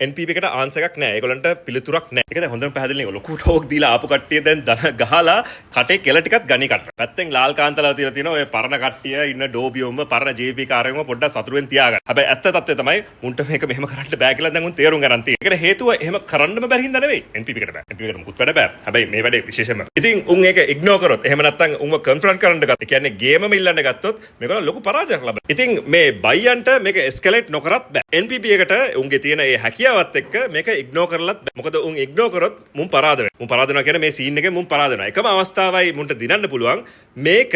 NPP එකට ආන්සර් එකක් නැහැ. ඒගොල්ලන්ට පිළිතුරක් නැහැ. ඒක දැන් හොඳම පැහැදිලි නේ. ලොකු ටෝක් දීලා ආපු කට්ටිය දැන් දන ගහලා කටේ කෙල ටිකක් ගණි කට. පැත්තෙන් ලාල් කාන්තලාව තියලා තියෙනවා ඔය පරණ කට්ටිය ඉන්න ඩෝබියෝම පරණ JVP කාර්යම පොඩ්ඩක් සතුටුවෙන් තියාගන්න. හැබැයි ඇත්ත තත්ත්වය තමයි මුන්ට මේක මෙහෙම කරන්න බෑ කියලා දැන් උන් තේරුම් ගන්න තියෙනවා. ඒකට හේතුව එහෙම කරන්නම බැරි හින්දා නෙවෙයි. NPP එකට බෑ. NPP එකට මුකුත් වැඩ බෑ. හැබැයි මේ වැඩේ විශේෂම. ඉතින් උන් ඒක ඉග්නෝර් කරොත් එහෙම නැත්නම් උන්ව කන්ෆ්‍රන්ට් කරන්න ගත්තා. ඒ කියන්නේ ගේමම ඉල්ලන්න ගත්තොත් මේගොල්ලෝ ලොකු පරාජයක් ලබනවා. ඉතින් මේ බයියන්ට මේක එස්කලේට් නොකරත් බෑ. NPP එකට උන්ගේ තියෙන ඒ හැකියාවත් එක්ක මේක ඉග්නෝර් කරලත් බෑ. මොකද උන් ඉග්නෝර් කරොත් මුන් පරාද වෙනවා. මුන් පරාද වෙනවා කියන්නේ මේ සීන් එකේ මුන් පරාද වෙනවා. එකම අවස්ථාවයි මුන්ට දිනන්න පුළුවන් මේක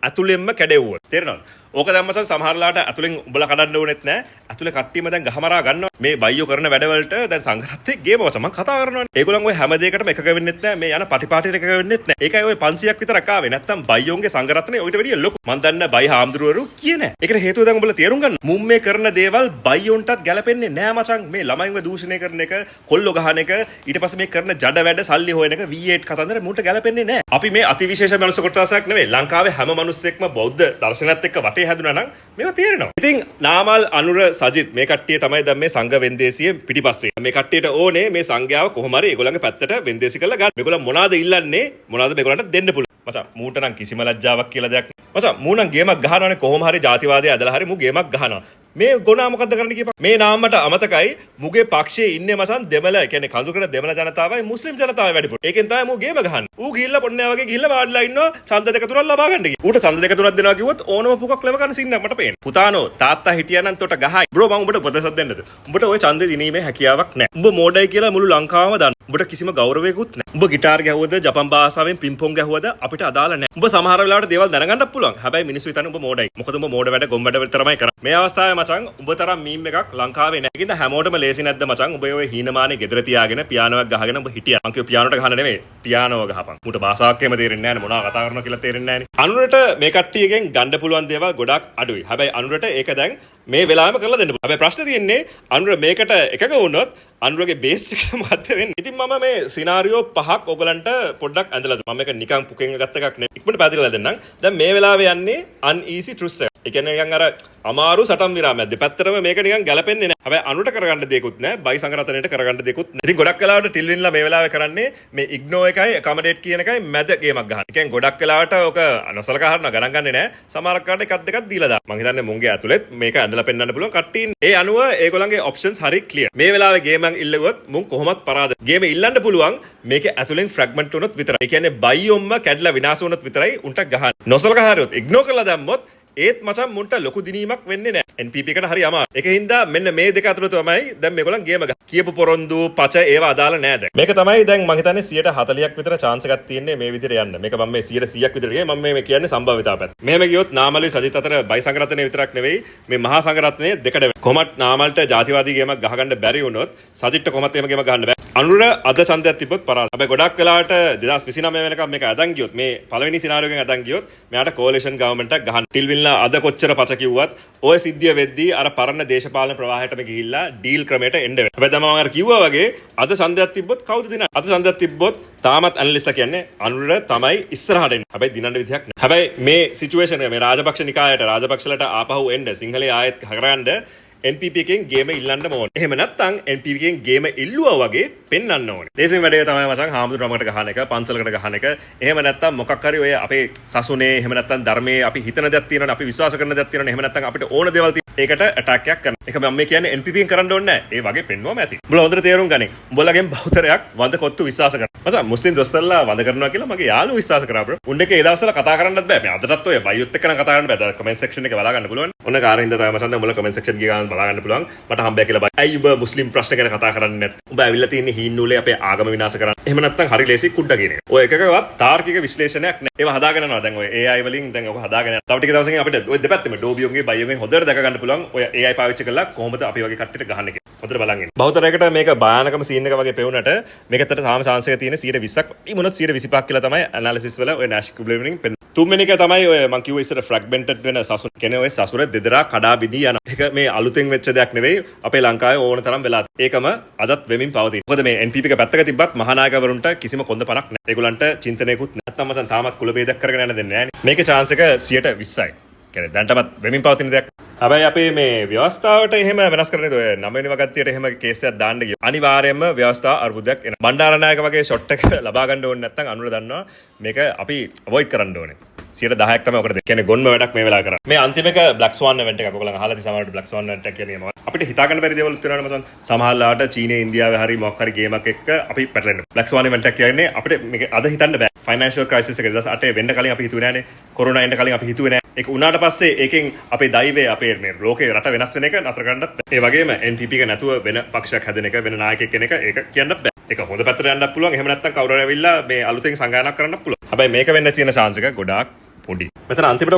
අතුලෙන්ම කැඩෙව්වොත්. තේරෙනවද? ඕක දැන් මචං සමහරලාට අතුලෙන් උඹලා කඩන්න ඕනෙත් නැහැ. අතුලේ කට්ටියම දැන් ගහමරා ගන්නවා. මේ බයියෝ කරන වැඩවලට දැන් සංඝරත්නයේ ගේම මචං මම කතා කරනවානේ. ඒගොල්ලන් ඔය හැම දෙයකටම එකක වෙන්නෙත් නැහැ. මේ යන පටිපාටියට එකක වෙන්නෙත් නැහැ. ඒකයි ඔය 500ක් විතරක් ආවේ. නැත්තම් බයියෝන්ගේ සංඝරත්නයේ ඔයිට වැඩිය ලොකු. මම දන්න බයි හාමුදුරුවරු කියේ නැහැ. ඒකට හේතුව දැන් උඹලා තේරුම් ගන්න. මුම් මේ කරන දේවල් බයියෝන්ටත් ගැලපෙන්නේ නැහැ මචං. මේ ළමයින්ව දූෂණය කරන එක, කොල්ලෝ ගහන එක, ඊට පස්සේ මේ කරන ජඩ වැඩ සල්ලි හොයන එක V8 කතන්දර මුන්ට ගැලපෙන්නේ නැහැ. අපි මේ අතිවිශේෂ මනුස්ස කොටසක් නෙවෙයි. ලංකාවේ හැම මිනිස්සෙක්ම බෞද්ධ දර්ශනයත් එක්ක වටේ හැදුනා නම් මේවා තේරෙනවා. ඉතින් නාමල් අනුර සජිත් මේ කට්ටිය තමයි දැන් මේ සංඝ වෙන්දේසියේ පිටිපස්සේ. මේ කට්ටියට ඕනේ මේ සංඝයාව කොහොම හරි ඒගොල්ලන්ගේ පැත්තට වෙන්දේසි කරලා ගන්න. මේගොල්ලන් මොනවාද ඉල්ලන්නේ? මොනවාද මේගොල්ලන්ට දෙන්න පුළුවන්. මචං මූට නම් කිසිම ලැජ්ජාවක් කියලා දෙයක් නෑ. මචං මූ නම් ගේමක් ගහනවානේ කොහොම හරි ජාතිවාදය ඇදලා හරි මූ ගේමක් ගහනවා. මේ ගොනා මොකද්ද කරන්න කියපන්. මේ නාමයට අමතකයි මුගේ පක්ෂයේ ඉන්නේ මචං දෙමළ, ඒ කියන්නේ කඳුකර දෙමළ ජනතාවයි මුස්ලිම් ජනතාවයි වැඩිපුර. ඒකෙන් තමයි මූ ගේම ගහන්නේ. ඌ ගිහිල්ලා පොන්නෑ වගේ ගිහිල්ලා වාඩිලා ඉන්නවා ඡන්ද දෙක තුනක් ලබා ගන්න කියලා. ඌට ඡන්ද දෙක තුනක් දෙනවා කිව්වොත් ඕනම පුකක් ලැබ ගන්න සින්නක් මට පේනවා. පුතානෝ තාත්තා හිටියානම් තොට ගහයි. බ්‍රෝ මම උඹට උපදෙසක් දෙන්නද? උඹට ওই ඡන්දෙ දිනීමේ හැකියාවක් නැහැ. උඹ මෝඩයි කියලා මුළු ලංකාවම දන්නවා. උඹට කිසිම ගෞරවයකුත් නැහැ. උඹ ගිටාර් ගැහුවද, ජපන් භාෂාවෙන් පින්පොන් ගැහුවද අපිට අදාළ නැහැ. උඹ සමහර වෙලාවට දේවල් දැනගන්නත් පුළුවන්. හැබැයි මිනිස්සු හිතන්නේ උඹ මෝඩයි. මොකද උඹ මෝඩ වැඩ ගොම් වැඩ විතරමයි කරන්නේ. මේ අවස්ථාවේ මචං උඹ තරම් මීම් එකක් ලංකාවේ නැහැ. ඒකින්ද හැමෝටම ලේසි නැද්ද මචං? උඹ ඔය හීනමානේ ගෙදර තියාගෙන පියානෝවක් ගහගෙන උඹ හිටියා. මං කිව්ව පියානෝට ගහන්න නෙමෙයි. පියානෝව ගහපන්. උඹට භාෂාවක් එහෙම තේරෙන්නේ නැහැ නේ. මොනවා කතා කරනවා කියලා තේරෙන්නේ නැහැ නේ. අනුරට මේ කට්ටියගෙන් ගන්න පුළුවන් දේවල් ගොඩක් අඩුයි. හැබැයි අනුරට ඒක දැන් මේ වෙලාවෙම කරලා දෙන්න පුළුවන්. හැබැයි ප්‍රශ්නේ තියෙන්නේ අනුර මේකට එකක වුණොත් අනුරගේ බේස් එක මොකද්ද වෙන්නේ? ඉතින් මම මේ සිනාරියෝ පහක් ඔයගලන්ට පොඩ්ඩක් ඇඳලා දුන්නා. මම මේක නිකන් පුකෙන් ගත්ත එකක් නෙවෙයි. ඉක්මනට පැහැදිලිලා දෙන්නම්. දැන් මේ වෙලාවේ යන්නේ uneasy truths එක. ඒ කියන්නේ නිකන් අර අමාරු සටන් විරාමයක්. දෙපැත්තටම මේක නිකන් ගැලපෙන්නේ නැහැ. හැබැයි අනුරට කරගන්න දෙයක්වත් නැහැ. බයි සංගරතනයට කරගන්න දෙයක්වත් නැහැ. ඉතින් ගොඩක් වෙලාවට ටිල්වින්ලා මේ වෙලාවේ කරන්නේ මේ ඉග්නෝ එකයි accommodate කියන එකයි මැද ගේමක් ගන්න. ඒ කියන්නේ ගොඩක් වෙලාවට ඔක නොසලකා හරිනවා ගණන් ගන්නේ නැහැ. සමහරක් කාට එකක් දෙකක් දීලා දාන්න. මං හිතන්නේ මුංගේ ඇතුළෙත් මේක ඇඳලා පෙන්නන්න පුළුවන් කට්ටිය. ඒ අනුව ඒගොල්ලන්ගේ options හරි clear. මේ වෙලාවේ ගේමක් ඉල්ලුවොත් මුං කොහොමත් පරාද. ගේම ඉල්ලන්න පුළුවන් මේක ඇතුළෙන් fragment වුණොත් විතරයි. ඒ කියන්නේ බයියොම්ම කැඩලා විනාශ වුණොත් විතරයි උන්ට ගහන්න. නොසලකා හරියොත් ඉග්නෝ කරලා දැම්මොත් ඒත් මචං මුන්ට ලොකු දිනීමක් වෙන්නේ නැහැ. NPP එකට හරි අමාරු. ඒක හින්දා මෙන්න මේ දෙක අතර තමයි දැන් මේගොල්ලන් ගේම ගහ. කියපු පොරොන්දු පච ඒවා අදාළ නැහැ දැන්. මේක තමයි දැන් මං හිතන්නේ 140ක් විතර chance එකක් තියෙන්නේ මේ විදිහට යන්න. මේක මම මේ 100ක් විතර ගියේ මම මේ කියන්නේ සම්භාවිතාව පැත්ත. මෙහෙම ගියොත් නාමලේ සජිත් අතර බයි සංගරත්නයේ විතරක් නෙවෙයි මේ මහා සංගරත්නයේ දෙකට කොහොමත් නාමල්ට ජාතිවාදී ගේමක් ගහගන්න බැරි වුණොත් සජිත්ට කොහොමත් එහෙම ගේමක් ගහන්න බෑ. අනුර අද ඡන්දයක් තිබ්බොත් පරාද. හැබැයි ගොඩක් වෙලාවට 2029 වෙනකම් මේක අදන් ගියොත් මේ පළවෙනි සිනාරියෝ එකෙන් අදන් ගියොත් මෙයාට coalition government එකක් ගහන්න. ටිල්වින්ලා අද කොච්චර පච කිව්වත් ඔය සිද්ධිය වෙද්දී අර පරණ දේශපාලන ප්‍රවාහයටම ගිහිල්ලා ඩීල් ක්‍රමයට එන්න වෙනවා. හැබැයි දැන් මම අර කිව්වා වගේ අද ඡන්දයක් තිබ්බොත් කවුද දිනන්නේ? අද ඡන්දයක් තිබ්බොත් තාමත් ඇනලිස්ට්ලා කියන්නේ අනුර තමයි ඉස්සරහට එන්නේ. හැබැයි දිනන්න විදිහක් නැහැ. හැබැයි මේ සිචුේෂන් එක මේ රාජපක්ෂ නිකායට රාජපක්ෂලට ආපහු එන්න සිංහලයේ ආයෙත් කරගන්න NPP එකෙන් ගේම ඉල්ලන්න ඕනේ. එහෙම නැත්නම් NPP එකෙන් ගේම ඉල්ලුවා වගේ පෙන්වන්න ඕනේ. ලේසිම වැඩේ තමයි මචං හාමුදුරුවමකට ගහන එක, පන්සලකට ගහන එක. එහෙම නැත්නම් මොකක් හරි ඔය අපේ සසුනේ එහෙම නැත්නම් ධර්මයේ අපි හිතන දේක් තියෙනවනේ, අපි විශ්වාස කරන දේක් තියෙනවනේ. එහෙම නැත්නම් අපිට ඕන දේවල් තියෙනවා. ඒකට ඇටැක් එකක් කරනවා. ඒක මම මේ කියන්නේ NPP එකෙන් කරන්න ඕනේ නැහැ. ඒ වගේ පෙන්වුවම ඇති. උඹලා හොඳට තේරුම් ගනින්. උඹලගෙන් බහුතරයක් වඳ කොත්තු විශ්වාස කරනවා. මචං මුස්ලිම් දොස්තරලා වඳ කරනවා කියලා මගේ යාළුවෝ විශ්වාස කරා බ්‍රෝ. උන් එක ඒ දවස්වල කතා කරන්නත් බෑ. මේ අදටත් ඔය බයියොත් එක්ක නම් කතා කරන්න බෑ. කමෙන්ට් සෙක්ෂන් එකේ බලා ගන්න පුළුවන්. ඔන්න කාරින්ද තමයි මචං දැන් උඹලා කමෙන්ට් සෙක්ෂන් එකේ ගාන බලා ගන්න පුළුවන්. මට හම්බය කියලා බයි. ඇයි උඹ මුස්ලිම් ප්‍රශ්න ගැන කතා කරන්නේ නැත්? උඹ ඇවිල්ලා තියෙන්නේ හීන්නූලේ අපේ ආගම විනාශ කරන්න. එහෙම නැත්නම් හරි ලේසි කුඩ කියන එක. ඔය එකකවත් තාර්කික විශ්ලේෂණයක් නැහැ. ඒවා හදාගෙන යනවා. දැන් ඔය AI වලින් දැන් ඔක හදාගෙන යනවා. තව ටික දවසකින් අපිට ඔය දෙපැත්තෙම ඩෝබියෝගේ බයියෝගෙන් හොඳට දැක ගන්න පුළුවන්. ඔය AI පාවිච්චි කරලා කොහොමද අපි වගේ කට්ටියට ගහන්නේ කියලා. හොඳට බලන් ඉන්න. බහුතරයකට මේක භයානකම සීන් එක වගේ පෙවුනට මේකට තාම chance එක තියෙන 120ක්. ඊ මොනොත් 125ක් කියලා තමයි ඇනාලිසිස් වල ඔය Nash Kubler-වලින් පෙන්නන. තුන්වෙනි එක තමයි ඔය මම කිව්ව ඉස්සර fragmented වෙන සසුන. කියන්නේ ඔය සසුර දෙදරා කඩා බිඳී යනවා. ඒක මේ අලුතෙන් වෙච්ච දෙයක් නෙවෙයි. අපේ ලංකාවේ ඕන තරම් වෙලා. ඒකම අදත් වෙමින් පවතින. මොකද මේ NPP එක පැත්තක තිබ්බත් මහානායකවරුන්ට කිසිම කොන්ද පණක් නැහැ. ඒගොල්ලන්ට චින්තනයකුත් නැත්නම් මචං තාමත් කුල බේදයක් කරගෙන යන්න දෙන්නේ නැහැ නේ. මේකේ chance එක 120යි. කියන්නේ දැන්ටමත් වෙමින් පවතින දෙයක්. හැබැයි අපේ මේ ව්‍යවස්ථාවට එහෙම වෙනස් කරන්නේ ඔය 9 වෙනි වගත්තියට එහෙම කේස් එකක් දාන්න ගියොත් අනිවාර්යයෙන්ම ව්‍යවස්ථා අර්බුදයක් එනවා. බණ්ඩාරනායක වගේ ෂොට් එක ලබා ගන්න ඕනේ නැත්නම් අනුර දන්නවා මේක අපි අවොයිඩ් කරන්න ඕනේ. 10ක් තමයි ඔකට දෙන්නේ. කියන්නේ ගොන්ම වැඩක් මේ වෙලාව කරන්නේ. මේ අන්තිම එක Black Swan event එකක්. ඔයගොල්ලෝ අහලා තියෙන සමහරවිට Black Swan event එක කියන්නේ මොකක්ද? අපිට හිතා ගන්න බැරි දේවල් තියෙනවා මචං. සමහරලාට චීනේ ඉන්දියාවේ හරි මොකක් හරි ගේමක් එක්ක අපි පැටලෙනවා. Black Swan event එක කියන්නේ අපිට මේක අද හිතන්න බෑ. ෆයිනෑන්ෂල් ක්‍රයිසිස් එක 2008 වෙන්න කලින් අපි හිතුවේ නෑනේ. කොරෝනා එන්න කලින් අපි හිතුවේ නෑ. ඒක උනාට පස්සේ ඒකෙන් අපේ දෛවය අපේ මේ ලෝකේ රට වෙනස් වෙන එක නතර කරන්නත් බෑ. ඒ වගේම NPP එක නැතුව වෙන පක්ෂයක් හැදෙන එක වෙන නායකයෙක් කෙනෙක් ඒක කියන්නත් බෑ. ඒක හොඳ පැත්තට යන්නත් පුළුවන්. එහෙම නැත්නම් කවුරු හරි ඇවිල්ලා මේ අලුතෙන් සංගායනාවක් කරන්නත් පුළුවන්. හැබැයි මේක වෙන්න තියෙන chance එක ගොඩාක් පොඩි. මෙතන අන්තිමට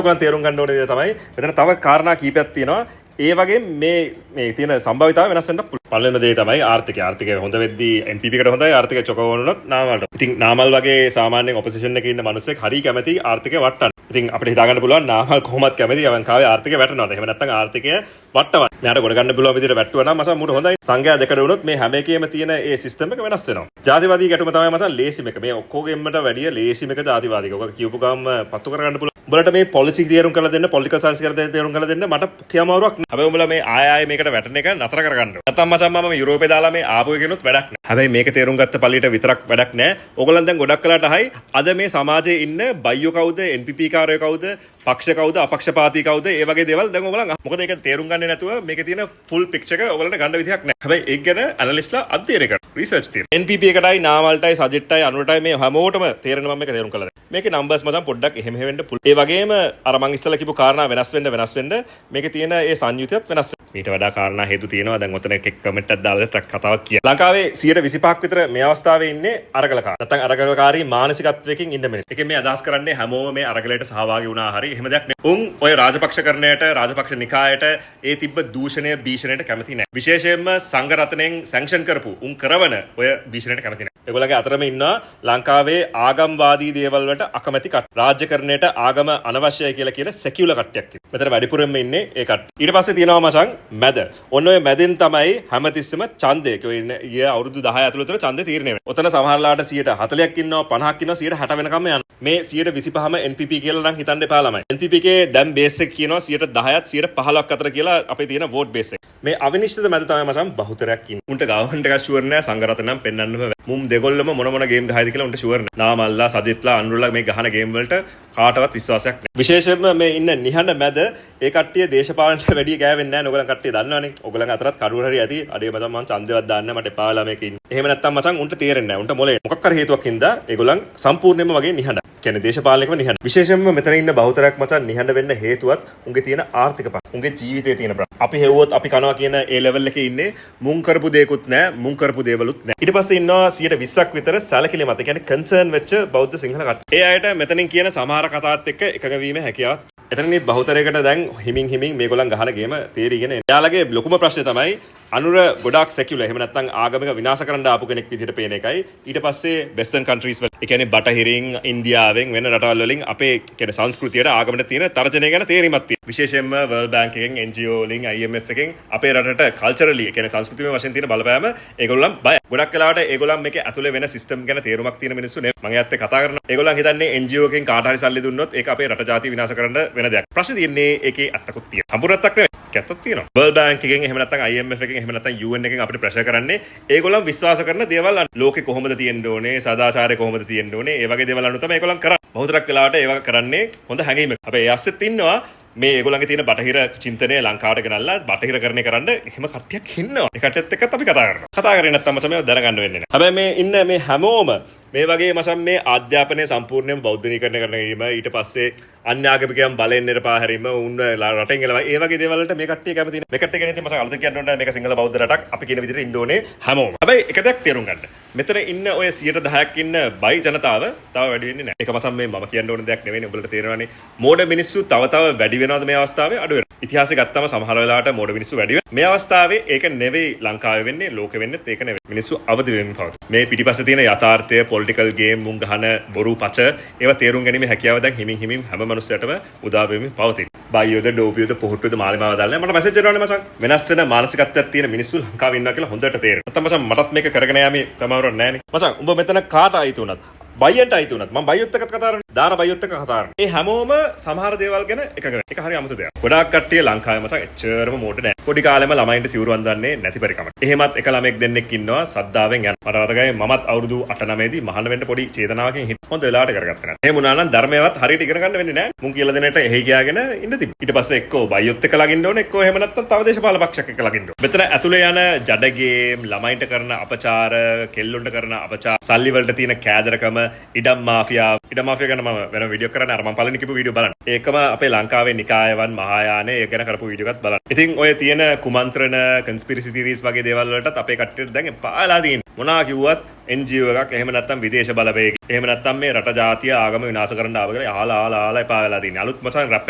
ඔයගොල්ලන් තේරුම් ගන්න ඕනේ දේ තමයි මෙතන තව කාරණා කීපයක් තියෙනවා. ඒ වගේ මේ තියෙන සම්භාවිතාව වෙනස් වෙන්න පුළුවන්. පළවෙනිම දේ තමයි ආර්ථිකය හොඳ වෙද්දී NPP එකට හොඳයි ආර්ථිකය චොක වුණොත් නාමල්ට. ඉතින් නාමල් වගේ සාමාන්‍යයෙන් ඔපොසිෂන් එකේ ඉන්න මිනිස්සෙක් හරි කැමති ආර්ථිකය වට්ටන්න. ඉතින් අපිට හිතා ගන්න පුළුවන් නාමල් කොහොමත් කැමති ලංකාවේ ආර්ථිකය වැටෙනවද? එහෙම නැත්නම් ආර්ථිකය වට්ටවන්න. මෙයාට ගොඩ ගන්න පුළුවන් විදිහට වැට්ටුවා නම් මසන් මුට හොඳයි. සංඝයා දෙකට වුණොත් මේ හැම එකේම තියෙන ඒ සිස්ටම් එක වෙනස් වෙනවා. ජාතිවාදී ගැටුම තමයි මසන් ලේසිම එක. මේ ඔක්කොගෙම්මට වැඩිය ලේසිම එක ජාතිවාදීක. ඔක කියපු ගාම පත්තු කරගන්න පුළුවන්. උඹලට මේ පොලිසි තීරුම් කරලා දෙන්න, පොලිටිකල් සයන්ස් කරලා තීරුම් කරලා දෙන්න මට කියමාරුවක් නෑ. හැබැයි උඹලා මේ ආය මේකට වැටෙන එක නතර කරගන්න ඕනේ. නැත්නම් මචං මම යුරෝපේ දාලා මේ ආපු එකනොත් වැඩක් නෑ. හැබැයි මේක තේරුම් ගත්ත පළියට විතරක් වැඩක් නෑ. ඕගොල්ලන් දැන් ගොඩක් කලකට අහයි අද මේ සමාජයේ ඉන්න බයියෝ කවුද, NPP කාරයෝ කවුද, පක්ෂ කවුද, අපක්ෂපාතී කවුද, ඒ වගේ දේවල් දැන් ඕගොල්ලන් මොකද ඒක තේරුම් ගන්නේ නැතුව මේකේ තියෙන ෆුල් පික්චර් එක ඕගොල්ලන්ට ගන්න විදිහක් නෑ. හැබැයි ඒක ගැන ඇනලිස්ට්ලා අධ්‍යයනය කරනවා. රිසර්ච් තියෙනවා. NPP එකටයි, නාමල්ටයි, සජිත්ටයි, අනුරටයි මේ හැමෝටම තේරෙන මම මේක තේරුම් කළා. මේකේ නම්බර්ස් මචං පොඩ්ඩක් එහෙම වෙන්න පුළුවන්. ඒ වගේම අර මං ඉස්සෙල්ලා කිව්ව කාරණා වෙනස් වෙන්න මේකේ තියෙන ඒ සංයුතියත් වෙනස් වෙනවා. ඊට වඩා කාරණා හේතු තියෙනවා. දැන් ඔතන එක කමෙන්ට් එකක් දාලා ට්‍රක් කතාවක් කියනවා. ලංකාවේ 125ක් විතර මේ අවස්ථාවේ ඉන්නේ අරගලකාර. නැත්නම් අරගලකාරී මානසිකත්වයකින් ඉන්න මිනිස්සු. ඒකෙන් මේ අදහස් කරන්නේ හැමෝම මේ අරගලයට සහභාගී වුණා හරි එහෙම දෙයක් නෙවෙයි. උන් ඔය රාජපක්ෂකරණයට, රාජපක්ෂ නිකායට ඒ තිබ්බ දූෂණය භීෂණයට කැමති නැහැ. විශේෂයෙන්ම සංඝ රත්නයෙන් සැන්ක්ෂන් කරපු උන් කරවන ඔය භීෂණයට කැමති නැහැ. ඒගොල්ලන්ගේ අතරම ඉන්නවා ලංකාවේ ආගම්වාදී දේවල් වලට අකමැති කට්ටිය. රාජ්‍යකරණයට ආගම අනවශ්‍යයි කියලා කියන සෙකියුලර් කට්ටියක්. මෙතන වැඩිපුරම ඉන්නේ ඒ කට්ටිය. ඊට පස්සේ තියෙනවා මචං මැද. ඔන්න ඔය මැදෙන් තමයි හැමතිස්සෙම ඡන්දය. ඊයේ අවුරුදු 10 ඇතුළත ඡන්දේ තීරණය වෙනවා. ඔතන සමහරලාට 40ක් ඉන්නවා, 50ක් ඉන්නවා, 60 වෙනකම් යනවා. මේ 125ම NPP කියලා නම් හිතන්න එපා ළමයි. NPP එකේ දැන් බේස් එක කියනවා 10%ත් 15ක් අතර කියලා අපේ තියෙන වෝට් බේස් එක. මේ අවිනිශ්චිත මැද තමයි මචං බහුතරයක් ඉන්නේ. උන්ට ගවර්න්මන්ට් එකක් ෂුවර් නෑ, සංඝරත්න නම් පෙන්වන්නම බෑ. මුම් දෙගොල්ලම මොන ගේම් ගහයිද කියලා උන්ට ෂුවර් නෑ. නාමල්ලා, සජිත්ලා, අනුරලා මේ ගහන ගේම් වලට කාටවත් විශ්වාසයක් නෑ. විශේෂයෙන්ම මේ ඉන්න නිහඬ මැද ඒ කට්ටිය දේශපාලනට වැඩි ගෑවෙන්නේ නෑ. ඔයගොල්ලන් කට්ටිය දන්නවනේ. ඔයගොල්ලන් අතරත් කරුවර හරි ඇති. අඩේ මචං මං ඡන්දෙවත් දාන්න මට එපා වෙලා මේක ඉන්න. එහෙම නැත්තම් මචං උන්ට තේරෙන්නේ නෑ. උන්ට මොලේ මොකක් හරි හේතුවක් හින්දා ඒගොල්ලන් සම්පූර්ණයෙන්ම වගේ නිහඬ. කියන්නේ දේශපාලනිකව නිහඬ. විශේෂයෙන්ම මෙතන ඉන්න බහුතරයක් මචං නිහඬ වෙන්න හේතුවත් උන්ගේ තියෙන ආර්ථික උන්ගේ ජීවිතයේ තියෙන ප්‍රශ්න. අපි හෙව්වොත් අපි කනවා කියන ඒ ලෙවල් එකේ ඉන්නේ මුන් කරපු දේකුත් නෑ, මුන් කරපු දේවලුත් නෑ. ඊට පස්සේ ඉන්නවා 120ක් විතර සැලකිලිමත්. ඒ කියන්නේ කන්සර්න් වෙච්ච බෞද්ධ සිංහල කට්ටිය. ඒ අයට මෙතනින් කියන සමහර කතාවත් එක්ක එකඟ වීම හැකියාවක්. එතනනේ බහුතරයකට දැන් හිමින් මේගොල්ලන් ගහන ගේම තේරිගෙන. එයාලගේ ලොකුම ප්‍රශ්නේ තමයි අනුර ගොඩක් සෙකියුලර්. එහෙම නැත්නම් ආගමික විනාශ කරන්න ආපු කෙනෙක් විදිහට පේන එකයි. ඊට පස්සේ වෙස්ටර්න් කන්ට්‍රීස් වල, ඒ කියන්නේ බටහිරින්, ඉන්දියාවෙන් වෙන රටවල් වලින් අපේ කියන්නේ සංස්කෘතියට ආගමට තියෙන තර්ජනය ගැන තේරීමක් තියෙනවා. විශේෂයෙන්ම වර්ල්ඩ් බැංක් එකෙන්, NGO වලින්, IMF එකෙන් අපේ රටට කල්චරලි, ඒ කියන්නේ සංස්කෘතිමය වශයෙන් තියෙන බලපෑම ඒගොල්ලන් බයයි. ගොඩක් වෙලාවට ඒගොල්ලන් මේකේ ඇතුලේ වෙන සිස්ටම් ගැන තේරුමක් තියෙන මිනිස්සු නෙවෙයි. මම එයාත් එක්ක කතා කරනවා. ඒගොල්ලන් හිතන්නේ NGO එකෙන් කාට හරි සල්ලි දුන්නොත් ඒක අපේ රට ජාතිය විනාශ කරන්න වෙන දෙයක්. ප්‍රශ්නේ තියෙන්නේ ඒකේ ඇත්තකුත් තියෙනවා. සම්පූර්ණයක් නෙවෙයි. කැත්තක් තියෙනවා. වර්ල්ඩ් බැංක් එකෙන්, එහෙම නැත්නම් IMF එකෙන්, එහෙම නැත්නම් UN එකෙන් අපිට ප්‍රෙෂර් කරන්නේ ඒගොල්ලන් විශ්වාස කරන දේවල් ලෝකේ කොහොමද තියෙන්න ඕනේ, සදාචාරය කොහොමද තියෙන්න ඕනේ, ඒ වගේ දේවල් අනුව තමයි ඒගොල්ලන් කරන්නේ. බහුතරක් වෙලාවට ඒව කරන්නේ හොඳ හැඟීමක්. අපේ ඒ අස්සෙත් ඉන්නවා මේ ඒගොල්ලන්ගේ තියෙන බටහිර චින්තනය ලංකාවට ගෙනල්ලා බටහිරකරණය කරන්න එහෙම කට්ටියක් ඉන්නවා. ඒ කට්ටියත් එක්කත් අපි කතා කරනවා. කතා කරේ නැත්නම් මචං මේව දැනගන්න වෙන්නේ නැහැ. හැබැයි මේ ඉන්න මේ හැමෝම මේ වගේ මචං මේ අධ්‍යාපනය සම්පූර්ණයෙන්ම බෞද්ධනීකරණය කරන ගීම, ඊට පස්සේ අන්‍යාගමිකයන් බලෙන් නිරපා හැරීම, උන් රටෙන් එළවයි, ඒ වගේ දේවල් වලට මේ කට්ටිය කැමති නැහැ. මේ කට්ටිය කියන්නේ මචං අලුතෙන් කියන්න ඕනේ මේක සිංහල බෞද්ධ රටක්, අපි කියන විදිහට ඉන්න ඕනේ හැමෝම. හැබැයි එක දෙයක් තේරුම් ගන්න. මෙතන ඉන්න ඔය 10%ක් ඉන්න බයි ජනතාව තව වැඩි වෙන්නේ නැහැ. ඒක මචං මේ මම කියන්න ඕන දෙයක් නෙවෙයි. ඔයගොල්ලන්ට තේරෙනවානේ. මෝඩ මිනිස්සු තව වැඩි වෙනවද මේ අවස්ථාවේ? අඩු වෙනවා. ඉතිහාසය ගත්තම සමහර වෙලාවට මෝඩ මිනිස්සු වැඩි වෙනවා. මේ අවස්ථාවේ ඒක නෙවෙයි ලංකාවේ වෙන්නේ, ලෝකෙ වෙන්නේත් ඒක නෙවෙයි. මිනිස්සු අවදි වෙන්න පවතින. මේ පිටිපස්සේ තියෙන යථාර්ථය, පොලිටිකල් ගේම්, මුං ගහන බොරු පච, ඒවා තේරුම් ගැනීම හැකියාව දැන් හිමින් හැම මනුස්සයටම උදා වෙමින් පවතින. බයියෝද, ඩෝපියෝද, පොහොට්ටුවෝද, මාලිමාව දාලා මට මැසේජ් එනවනේ මචං. වෙනස් වෙන මානසිකත්වයක් තියෙන මිනිස්සු ලංකාවේ ඉන්නවා කියලා හොඳට තේරෙනවා. නැත්නම් මචං මටත් මේක කරගෙන යෑමේ තමවර නැහැ නේ. මචං උඹ මෙතන කාට අයිති උනත් බයියන්ට අයිති වුණත් මම බයියොත් එක්ක කතා කරන්නේ. දාන බයියොත් එක්ක කතා කරන්නේ. ඒ හැමෝම සමහර දේවල් ගැන එක හරි අමුතු දෙයක්. ගොඩාක් කට්ටිය ලංකාවේ මචං එච්චරම මෝඩ නැහැ. පොඩි කාලෙම ළමයින්ට සිවුරු අඳන්නේ නැති පරිකමක්. එහෙමත් එක ළමෙක් දෙන්නෙක් ඉන්නවා සද්දාවෙන් යන. මට මතකයි මමත් අවුරුදු 8-9 දී මහාන වෙන්න පොඩි චේතනාවකින් හිට හොඳ වෙලාවට කරගත්තා නේද. එහෙම වුණා නම් ධර්මයවත් හරියට ඉගෙන ගන්න වෙන්නේ නැහැ. මුන් කියලා දෙනට එහෙ ගියාගෙන ඉන්න තිබ්බා. ඊට පස්සේ එක්කෝ බයියොත් එක්ක ළඟින්න ඕනේ එක්කෝ එහෙම නැත්නම් තව දේශපාලන පක්ෂයක් එක්ක ළඟින්න ඕනේ. මෙතන ඇතුලේ යන ජඩගේම් ළමයින්ට කරන අපචාර, කෙල්ලොන්ට කරන අපචාර, සල්ලි වලට තියෙන කෑදරකම, ඉඩම් මාෆියා ගැන මම වෙන වීඩියෝ කරන්න අර මම පළවෙනි කිව්ව වීඩියෝ බලන්න. ඒකම අපේ ලංකාවේ නිකායවන් මහායානේ ඒක ගැන කරපු වීඩියෝ එකත් බලන්න. ඉතින් ඔය තියෙන කුමන්ත්‍රණ, conspiracy theories වගේ දේවල් වලටත් අපේ කට්ටියට දැන් එපාලා තියෙන්නේ. මොනවා කිව්වත් NGO එකක් එහෙම නැත්නම් විදේශ බලවේග එහෙම නැත්නම් මේ රට ජාතිය ආගම විනාශ කරන්න ආව කියලා ආලා එපා වෙලා තියෙන්නේ. අලුත් මචං රැප්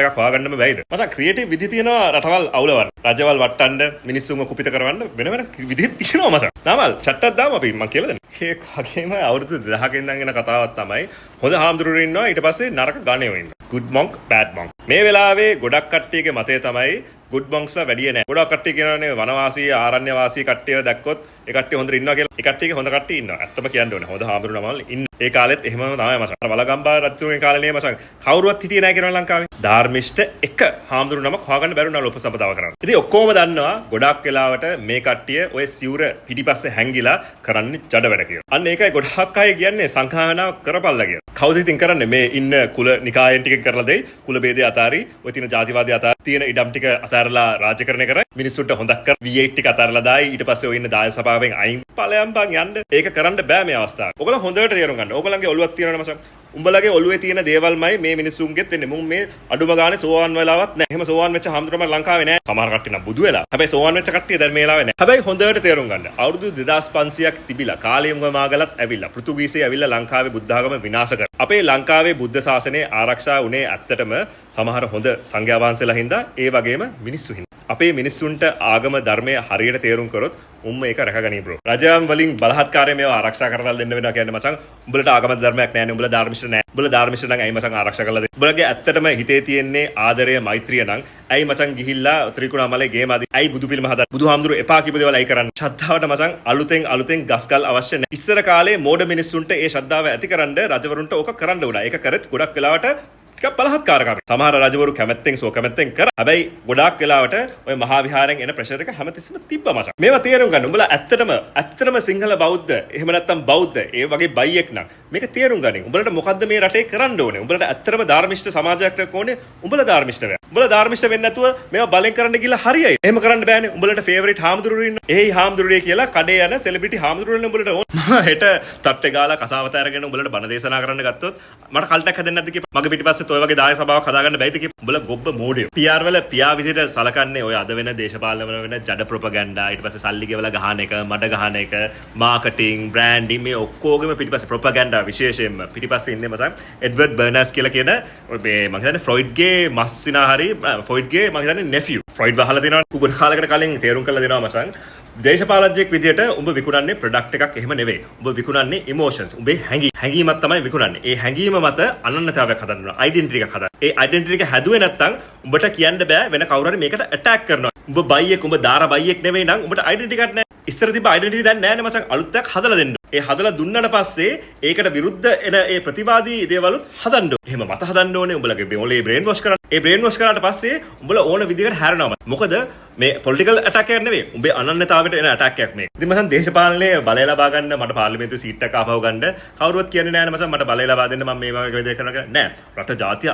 එකක් හොයාගන්නම බැයිද? මචං ක්‍රියේටිව් විදි තියෙනවා රටවල් අවුලවන්න. රජවල් වට්ටන්න, මිනිස්සුන්ව කුපිත කරවන්න වෙන විදි තියෙනවා මචං. නාමල් චට්ටක් දාමු අපි මම කියලා දෙන්න. ඒක වගේම අවුරුදු 2000ක ඉඳන් එන කතාවක් තමයි හොඳ හාමුදුරුවෝ ඉන්නවා ඊට පස්සේ නරක ගණයෝ ඉන්නවා. good monk bad monk. මේ වෙලාවේ ගොඩක් කට්ටියගේ මතය තමයි good monks ලා වැඩි නෑ. ගොඩක් කට්ටිය කියනවානේ වනවාසී ආරණ්‍ය වාසී කට්ටිය දැක්කොත් ඒ කට්ටිය හොඳට ඉන්නවා කියලා. ඒ කට්ටියගේ හොඳ කට්ටිය ඉන්නවා. ඇත්තම කියන්න ඕනේ. හොඳ හාමුදුරුවෝ නමල් ඉන්න. ඒ කාලෙත් එහෙමම තමයි මචං. අර වලගම්බා රජතුන්ගේ කාලේ නේ මචං. කවුරුවත් හිටියේ නෑ කියනවා ලංකාවේ. ධාර්මිෂ්ඨ එක හාමුදුරුවෝ නමක් හොයාගන්න බැරුණා උපසම්පදාව කරන්න. ඉතින් ඔක්කොම දන්නවා ගොඩක් වෙලාවට මේ කට්ටිය ඔය සිවුර පිටිපස්සේ හැංගිලා කරන්නේ ජඩ වැඩ කියලා. අන්න ඒකයි ගොඩක් අය කියන්නේ සංඛානාව කරපල්ලා කියලා. කවුද ඉතින් කරන්නේ මේ ඉන්න කුල නිකායන් ටික කරලා දෙයි. කුල ભેදේ අතාරි ඔය තියෙන ජාතිවාදී අතාරි තියෙන ඉඩම් ටික අතාරලා රාජ්‍යකරණය කරයි. මිනිස්සුන්ට හොඳක් කර V8 ටික අතාරලා දායි. ඊට පස්සේ ඔය ඉන්න දායක සභාවෙන් අයින් ඵලයන් බං යන්න. ඒක කරන්න බෑ මේ අවස්ථාවේ. ඔයගොල්ලෝ හොඳට තේරුම් ගන්න. ඔයගොල්ලන්ගේ ඔළුවක් තියෙනවනේ මචං. උඹලගේ ඔළුවේ තියෙන දේවල්මයි මේ මිනිස්සුන්ගෙත් වෙන්නේ. මුන් මේ අඩුම ගානේ සෝවාන් වෙලාවත් නැහැ. එහෙම සෝවාන් වෙච්ච හාමුදුරුවෝ ලංකාවේ නැහැ. සමහර කට්ටිය නම් බුදු වෙලා. හැබැයි සෝවාන් වෙච්ච කට්ටිය දැන් මේ වෙලාවේ නැහැ. හැබැයි හොඳට තේරුම් ගන්න. අවුරුදු 2500ක් තිබිලා කාලයම මාගලත් ඇවිල්ලා පෘතුගීසිය ඇවිල්ලා ලංකාවේ බුද්ධ ආගම විනාශ කරා. අපේ ලංකාවේ බුද්ධ ශාසනය ආරක්ෂා වුණේ ඇත්තටම සමහර හොඳ සංඝයා වහන්සේලා හින්දා ඒ වගේම මිනිස්සු හින්දා. අපේ මිනිස්සුන්ට ආගම ධර්මය හරියට තේරුම් කරොත් ඒක රැකගනී බ්‍රෝ. රජයන් වලින් බලහත්කාරයෙන් මේවා ආරක්ෂා කරලා දෙන්න වෙනවා කියන්නේ මචං. උඹලට ආගම ධර්මයක් නැහැ නේ. උඹලා ධර්මිෂ්ඨ නැහැ. උඹලා ධර්මිෂ්ඨ නම් ඇයි මචං ආරක්ෂා කරලා දෙන්නේ? උඹලගේ ඇත්තටම හිතේ තියෙන්නේ ආදරය, මෛත්‍රිය නම් ඇයි මචං ගිහිල්ලා ත්‍රිකුණාමලේ ගේම අදී ඇයි බුදු පිළිම හදන්න? බුදුහාමුදුරු එපා කියපු දේවල් ඇයි කරන්නේ? ශ්‍රද්ධාවට මචං අලුතෙන් ගස්කල් අවශ්‍ය නැහැ. ඉස්සර කාලේ මෝඩ මිනිස්සුන්ට ඒ ශ්‍රද්ධාව ඇතිකරන්න රජවරුන්ට ඕක කරන්න උනා. ඒක කරත් ගොඩක් වෙලාවට බලහත්කාරකම. සමහර රජවරු කැමැත්තෙන් කැමැත්තෙන් කර. හැබැයි ගොඩාක් වෙලාවට ඔය මහා විහාරයෙන් එන ප්‍රෙෂර් එක හැමතිස්සෙම තිබ්බ මචං. මේවා තේරුම් ගන්න. උඹලා ඇත්තටම සිංහල බෞද්ධ එහෙම නැත්නම් බෞද්ධ ඒ වගේ බයියෙක් නම් මේක තේරුම් ගනින්. උඹලට මොකද්ද මේ රටේ කරන්න ඕනේ? උඹලට ඇත්තටම ධර්මිෂ්ඨ සමාජයක් ඕනේ. උඹලා ධර්මිෂ්ඨ වෙන්න. උඹලා ධර්මිෂ්ඨ වෙන්නේ නැතුව මේවා බලෙන් කරන්න ගිහලා හරියයි. එහෙම කරන්න බෑනේ. උඹලට ෆේවරිට් හාමුදුරුවෝ ඉන්න. එහේ හාමුදුරුවෝ කියලා කඩේ යන සෙලිබ්‍රිටි හාමුදුරුවෝ උඹලට ඕන. හෙට තට්ටේ ගාලා කසාවත අරගෙන උඹලට බණ දේශනා කරන්න ගත්තොත් මට කල්ටක් හැදෙන්නේ නැද්ද කියලා. මගේ පිටිපස්සේ toy වගේ දායක සභාවක් හදාගන්න බැයිද කියලා. උඹලා ගොබ්බ මෝඩයෝ. PR වල පියා විදිහට සලකන්නේ ඔය අද වෙන දේශපාලන වල වෙන ජඩ ප්‍රොපගන්ඩා ඊට පස්සේ සල්ලි ගෙවලා ගහන එක, මඩ ගහන එක, මාකටිං, බ්‍රෑන්ඩින් මේ ඔක්කොගෙම පිටිපස්සේ ප්‍රොපගන්ඩා විශේෂයෙන්ම පිටිපස්සේ ඉන්නේ මචං එඩ්වර්ඩ් බර්නර්ස් කියලා කියන මේ මම හිතන්නේ ෆ්‍රොයිඩ්ගේ මස්සිනා හරි ෆ්‍රොයිඩ්ගේ මම හිතන්නේ නෙෆියු. ෆ්‍රොයිඩ් වහලා දෙනවා. උගුරු කාලයකට කලින් තේරුම් කරලා දෙනවා මචං. දේශපාලනඥයෙක් විදියට උඹ විකුණන්නේ ප්‍රොඩක්ට් එකක් එහෙම නෙවෙයි. උඹ විකුණන්නේ ඉමෝෂන්ස්. උඹේ හැඟීමක් තමයි විකුණන්නේ. ඒ හැඟීම මත අනන්‍යතාවයක් හදන්න ඕන. ඩෙන්ටිටි එකක් හදන්න. ඒ ඩෙන්ටිටි එක හැදුවේ නැත්නම් උඹට කියන්න බෑ වෙන කවුරු හරි මේකට ඇටැක් කරනවා. උඹ බයියෙක් උඹ දාර බයියෙක් නෙවෙයි නම් උඹට ඩෙන්ටිටි එකක් නැහැ. ඉස්සර තිබ්බ ඩෙන්ටිටි දැන් නැහැ නේ මචං. අලුත් එකක් හදලා දෙන්න. ඒ හදලා දුන්නාට පස්සේ ඒකට විරුද්ධ එන ඒ ප්‍රතිවාදී දේවලුත් හදන්න ඕනේ. එහෙම මත හදන්න ඕනේ. උඹලගේ මොලේ බ්‍රේන් වොෂ් කරන්න. ඒ බ්‍රේන් වොෂ් කරාට පස්සේ උඹලා ඕන විදිහකට හැරෙනවා. මොකද මේ පොලිටිකල් ඇටැක් එකක් නෙවෙයි. උඹේ අනන්‍යතාවයට එන ඇටැක් එකක් මේක. ඉතින් මචං දේශපාලනයේ බලය ලබා ගන්න මට පාර්ලිමේන්තුවේ සීට් එකක් ආපහු ගන්න කවුරුවත් කියන්නේ නැහැ නේ මචං. මට බලය ලබා දෙන්න මම මේ වගේ දේ කරනවා නෑ. රට ජාතිය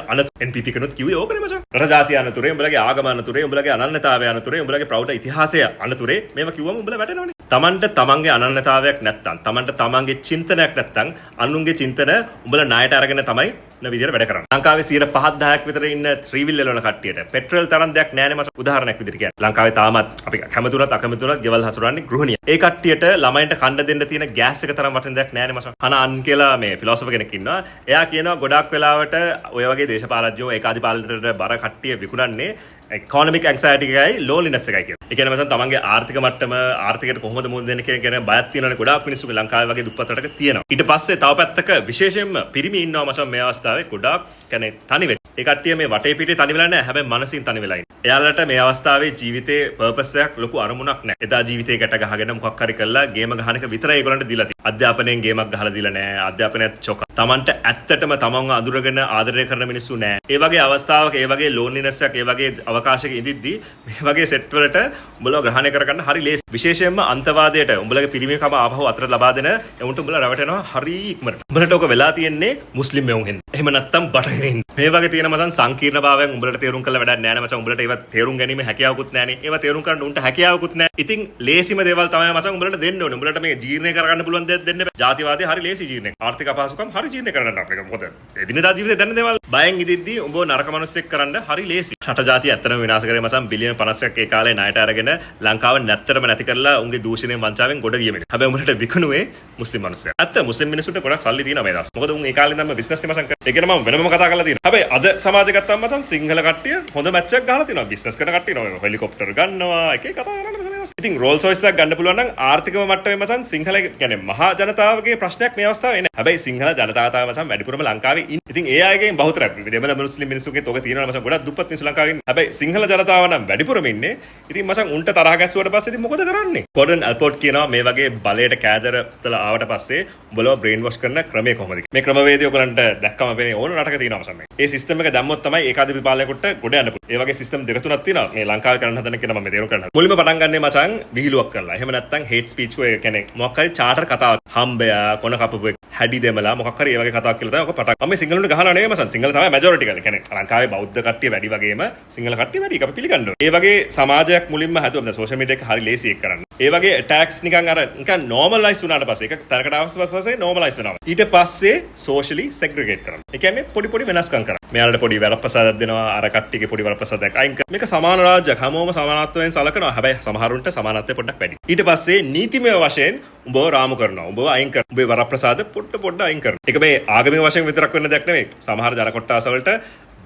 NPP කෙනුත් කිව්වේ ඕකනේ මචං. රට ජාතිය අනතුරේ උඹලගේ ආගම අනතුරේ උඹලගේ අනන්‍යතාවය අනතුරේ උඹලගේ ප්‍රෞಢ ඉතිහාසය අනතුරේ මේවා කිව්වම උඹලා වැටෙනවනේ. තමන්ට තමන්ගේ අනන්‍යතාවයක් නැත්තම් තමන්ට තමන්ගේ චින්තනයක් නැත්තම් අනුන්ගේ චින්තන උඹලා ණයට අරගෙන තමයි විදියට වැඩ කරන්නේ. ලංකාවේ 5-10ක් විතර ඉන්න ත්‍රිවිල් වල කට්ටියට පෙට්‍රල් තරම් දෙයක් නැහැ නේ මචං. උදාහරණයක් විදියට කියන්නේ. ලංකාවේ තාමත් අපි කැමතුණත් අකමැතුණත් ගෙවල් හසුරන්නේ ගෘහණිය. ඒ කට්ටියට ළමයින්ට කන්න දෙන්න තියෙන ගෑස් එක තරම් වටින දෙයක් නැහැ නේ මචං. අන් කියලා මේ ෆිලොසොෆර් කෙනෙක් ඉන්නවා. එයා කියනවා ගොඩක් වෙලාවට ඔය වගේ දේශපාලනඥයෝ ඒකාධිපාලනයට බර කට්ටිය විකුණන්නේ economic anxiety එකයි loneliness එකයි කියන. ඒ කියන්නේ මචං තමන්ගේ ආර්ථික මට්ටම ආර්ථිකයට කොහොමද මුහුණ දෙන්නේ කියන ගැන බයක් තියෙනවනේ ගොඩාක් මිනිස්සුගේ ලංකාවේ වගේ දුප්පත් රටක තියෙනවා. ඊට පස්සේ තව පැත්තක විශේෂයෙන්ම පිරිමි ඉන්නවා මචං මේ අවස්ථාවේ ගොඩාක් කියන්නේ තනි වෙච්ච. ඒ කට්ටිය මේ වටේ පිටේ තනි වෙලා නැහැ. හැබැයි මනසින් තනි වෙලා ඉන්නේ. එයාලට මේ අවස්ථාවේ ජීවිතේ පර්පස් එකක් ලොකු අරමුණක් නැහැ. එදා ජීවිතේ ගැට ගහගෙන මොකක් හරි කරලා ගේම ගහන එක විතරයි ඒගොල්ලන්ට දීලා තියෙන්නේ. අධ්‍යාපනයෙන් ගේමක් ගහලා දීලා නැහැ. අධ්‍යාපනයත් චොක. තමන්ට ඇත්තටම තමන්ව අඳුරගෙන ආදරය කරන මිනිස්සු නෑ. ඒ වගේ අවස්ථාවක ඒ වගේ ලෝන්ලිනස් එකක් ඒ වගේ අවකාශයක ඉඳිද්දී මේ වගේ සෙට් වලට උඹලව ග්‍රහණය කරගන්න හරි ලේසි. විශේෂයෙන්ම අන්තවාදයට උඹලගේ පිරිමිකම ආපහු අතට ලබා දෙන එවුන්ට උඹලා රැවටෙනවා හරි ඉක්මනට. උඹලට ඔක වෙලා තියෙන්නේ මුස්ලිම් මෙවුන් හින්දා. එහෙම නැත්තම් බටහිරින්. මේ වගේ තියෙන මචං සංකීර්ණභාවයන් උඹලට තේරුම් කරලා වැඩක් නෑ නේ මචං. උඹලට ඒවා තේරුම් ගැනීම හැකියාවකුත් නෑනේ. ඒවා තේරුම් කරන්න උන්ට හැකියාවකුත් නෑ. ඉතින් ලේසිම දේවල් තමයි මචං උඹලට දෙන්න ඕනේ. උඹලට මේ ජීර්ණය කරගන්න පුළුවන් දේවල් දෙන්න බෑ. ජාතිවාදී හරි ලේසි ජීර්ණය. ආර්ථික අපහසුකම් හරි ජීර්ණය කරගන්න අපිට. මොකද එදිනෙදා ජීවිතේ දැනන දේවල් බයෙන් ඉදිද්දී උඹව නරක මිනිස්සෙක් කරන්න හරි ලේසි. රට ජාතිය ඇත්තටම විනාශ කරේ මචං බිලියන 50ක් ඒ කාලේ ණයට අරගෙන ලංකාව නැත්තරම නැති කරලා උන්ගේ දූෂණයෙන් වංචාවෙන් ගොඩ ගිය මිනිහ. හැබැයි උඹලට විකුණුවේ මුස්ලිම් මිනිස්සයා. ඇත්ත මුස්ලිම් මිනිස්සුන්ට ගොඩක් සල්ලි තියෙනවා මේ දවස්. මොකද උන් ඒ කාලේ ඉඳන්ම බිස්නස් නේ මචං කරේ. ඒක නම වෙනම කතා කරලා තියෙනවා. හැබැයි අද සමාජය ගත්තාම මචං සිංහල කට්ටිය හොඳ මැච් එකක් ගහලා තියෙනවා. බිස්නස් කරන කට්ටිය නෝ හෙලිකොප්ටර් ගන්නවා. එක එක කතා කරන්නේ. ඉතින් රෝල්ස් රොයිස් එකක් ගන්න පුළුවන් නම් ආර්ථිකව මට්ටමේ මචං සිංහල කියන්නේ මහා ජනතාවගේ ප්‍රශ්නයක් මේ අවස්ථාවේ නෑ. හැබැයි සිංහල ජනතාව තමයි මචං වැඩිපුරම ලංකාවේ ඉන්නේ. ඉතින් ඒ අයගෙන් බහුතරයක් දෙමළ මුස්ලිම් මිනිස්සුගේ තෝක තියෙනවා මචං ගොඩක් දුප්පත් මිනිස්සු ලංකාවේ ඉන්නේ. හැබැයි සිංහල ජනතාව නම් වැඩිපුරම ඉන්නේ. ඉතින් මචං උන්ට තරහ ගැස්සුවට පස්සේ ඉතින් මොකද කරන්නේ? ගෝඩන් ඇල්පෝට් කියනවා මේ වගේ බලයට කෑදරතලා ආවට පස්සේ උඹලව බ්‍රේන් වොෂ් කරන ක්‍රමය කොහොමද? මේ ක්‍රමවේදය ඔයගලන්ට දැක්කම වෙන්නේ ඕන රටක තියෙනවා මචං මේ. ඒ සිස්ටම් එක දැම්මොත් තමයි ඒකාධිපති පාලනයකට ගොඩ යන්න පුළුවන්. ඒ වගේ සිස්ටම් දෙක තුනක් තියෙනවා. මේ ලංකාවේ කරන්න හදන කෙනා මම තේරුම් ගන්නවා. මුලින්ම පටන් ගන්නේ මචං විහිළුවක් කරලා. එහෙම නැත්නම් හේට් ස්පීච් ඔය කියන්නේ මොකක් හරි චාටර් කතාවක්. හම්බයා කොන කපපු හැඩි දෙමලා මොකක් හරි ඒ වගේ කතාවක් කියලා තමයි ඔක පටන්. මම සිංහලුන්ට ගහනවා නෙවෙයි මචං. සිංහල තමයි මැජොරිටි කරන්නේ. කියන්නේ ලංකාවේ බෞද්ධ කට්ටිය වැඩි වගේම සිංහල කට්ටිය වැඩි. ඒක අපි පිළිගන්න ඕනේ. ඒ වගේ සමාජයක් මුලින්ම හැදුවම දැන් සෝෂල් මීඩියා එක හරි ලේසි එක කරන්න. ඒ වගේ ඇටැක්ස් නිකන් අර නිකන් normalize වුණාට පස්සේ ඒක තරකට අවස්ථාවස්සේ normalize වෙනවා. ඊට පස්සේ socially segregate කරනවා. ඒ කියන්නේ පොඩි පොඩි වෙනස්කම් කරනවා. මෙයාලට පොඩි වරප්‍රසාදයක් දෙනවා. අර කට්ටියගේ පොඩි වරප්‍රසාදයක් අයින් කරනවා. මේක සමාන රාජ්‍යයක්. හැමෝම සමානත්වයෙන් සලකනවා. හැබැයි සමහරුන්ට සමානත්වය පොඩ්ඩක් වැඩි. ඊට පස්සේ නීතිමය වශයෙන් උඹව රාමු කරනවා. උඹව අයින් කරනවා. උඹේ වරප්‍රසාද පොඩ්ඩ අයින් කරනවා. ඒක මේ ආගමික වශයෙන් විතරක් වෙන දෙයක් නෙවෙයි. සමහර ජන කොට්ටාස වලට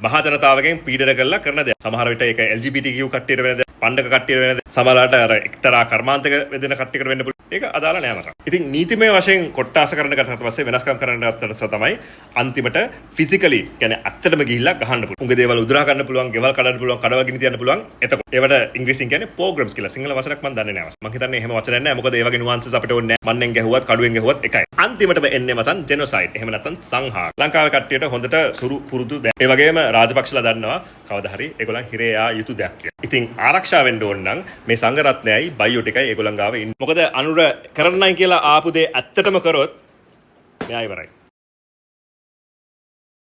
මහා ජනතාවගෙන් පීඩන කරලා කරන දෙයක්. සමහර විට ඒක LGBTQ කට්ටියට වෙන දෙයක්. පණ්ඩක කට්ටියට වෙන දෙයක්. සමහරවිට අර එක්තරා කර්මාන්තක වෙදෙන කට්ටියකට වෙන්න පුළුවන්. ඒක අදාළ නෑ මට. ඉතින් නීතිමය වශයෙන් කොට්ටාස කරන්න ගත්තට පස්සේ වෙනස්කම් කරන්න ගත්තට තමයි අන්තිමට ෆිසිකලි කියන්නේ ඇත්තටම ගිහිල්ලා ගහන්න පුළුවන්. උන්ගේ දේවල් උදුරා ගන්න පුළුවන්, ගෙවල් කඩන්න පුළුවන්, කඩවල් ගිනි තියන්න පුළුවන්. එතකොට ඒවට ඉංග්‍රීසියෙන් කියන්නේ programs කියලා. සිංහල වචනයක් මම දන්නේ නෑ. මම හිතන්නේ එහෙම වචනයක් නෑ. මොකද ඒ වගේ nuances අපිට ඕනේ නෑ. මන්නෙන් ගැහුවත්, කඩුවෙන් ගැහුවත් එකයි. අන්තිමටම එන්නේ මචං genocide. එහෙම නැත්නම් සංහාර. ලංකාවේ කට්ටියට හොඳට සුරු පුරුදු දැන්. ඒ වගේම රාජපක්ෂලා දන්නවා කවදා හරි ඒගොල්ලන් හිරේ යා යුතු දෙයක් කියලා. ඉතින් ආරක්ෂා වෙන්න ඕන නම් මේ සංඝ රත්නයයි බයියෝ ටිකයි ඒගොල්ලන් ගාව ඉන්න. මොකද අනුර කරන්නයි කියලා ආපු දේ ඇත්තටම කරොත් මෙයා ඉවරයි.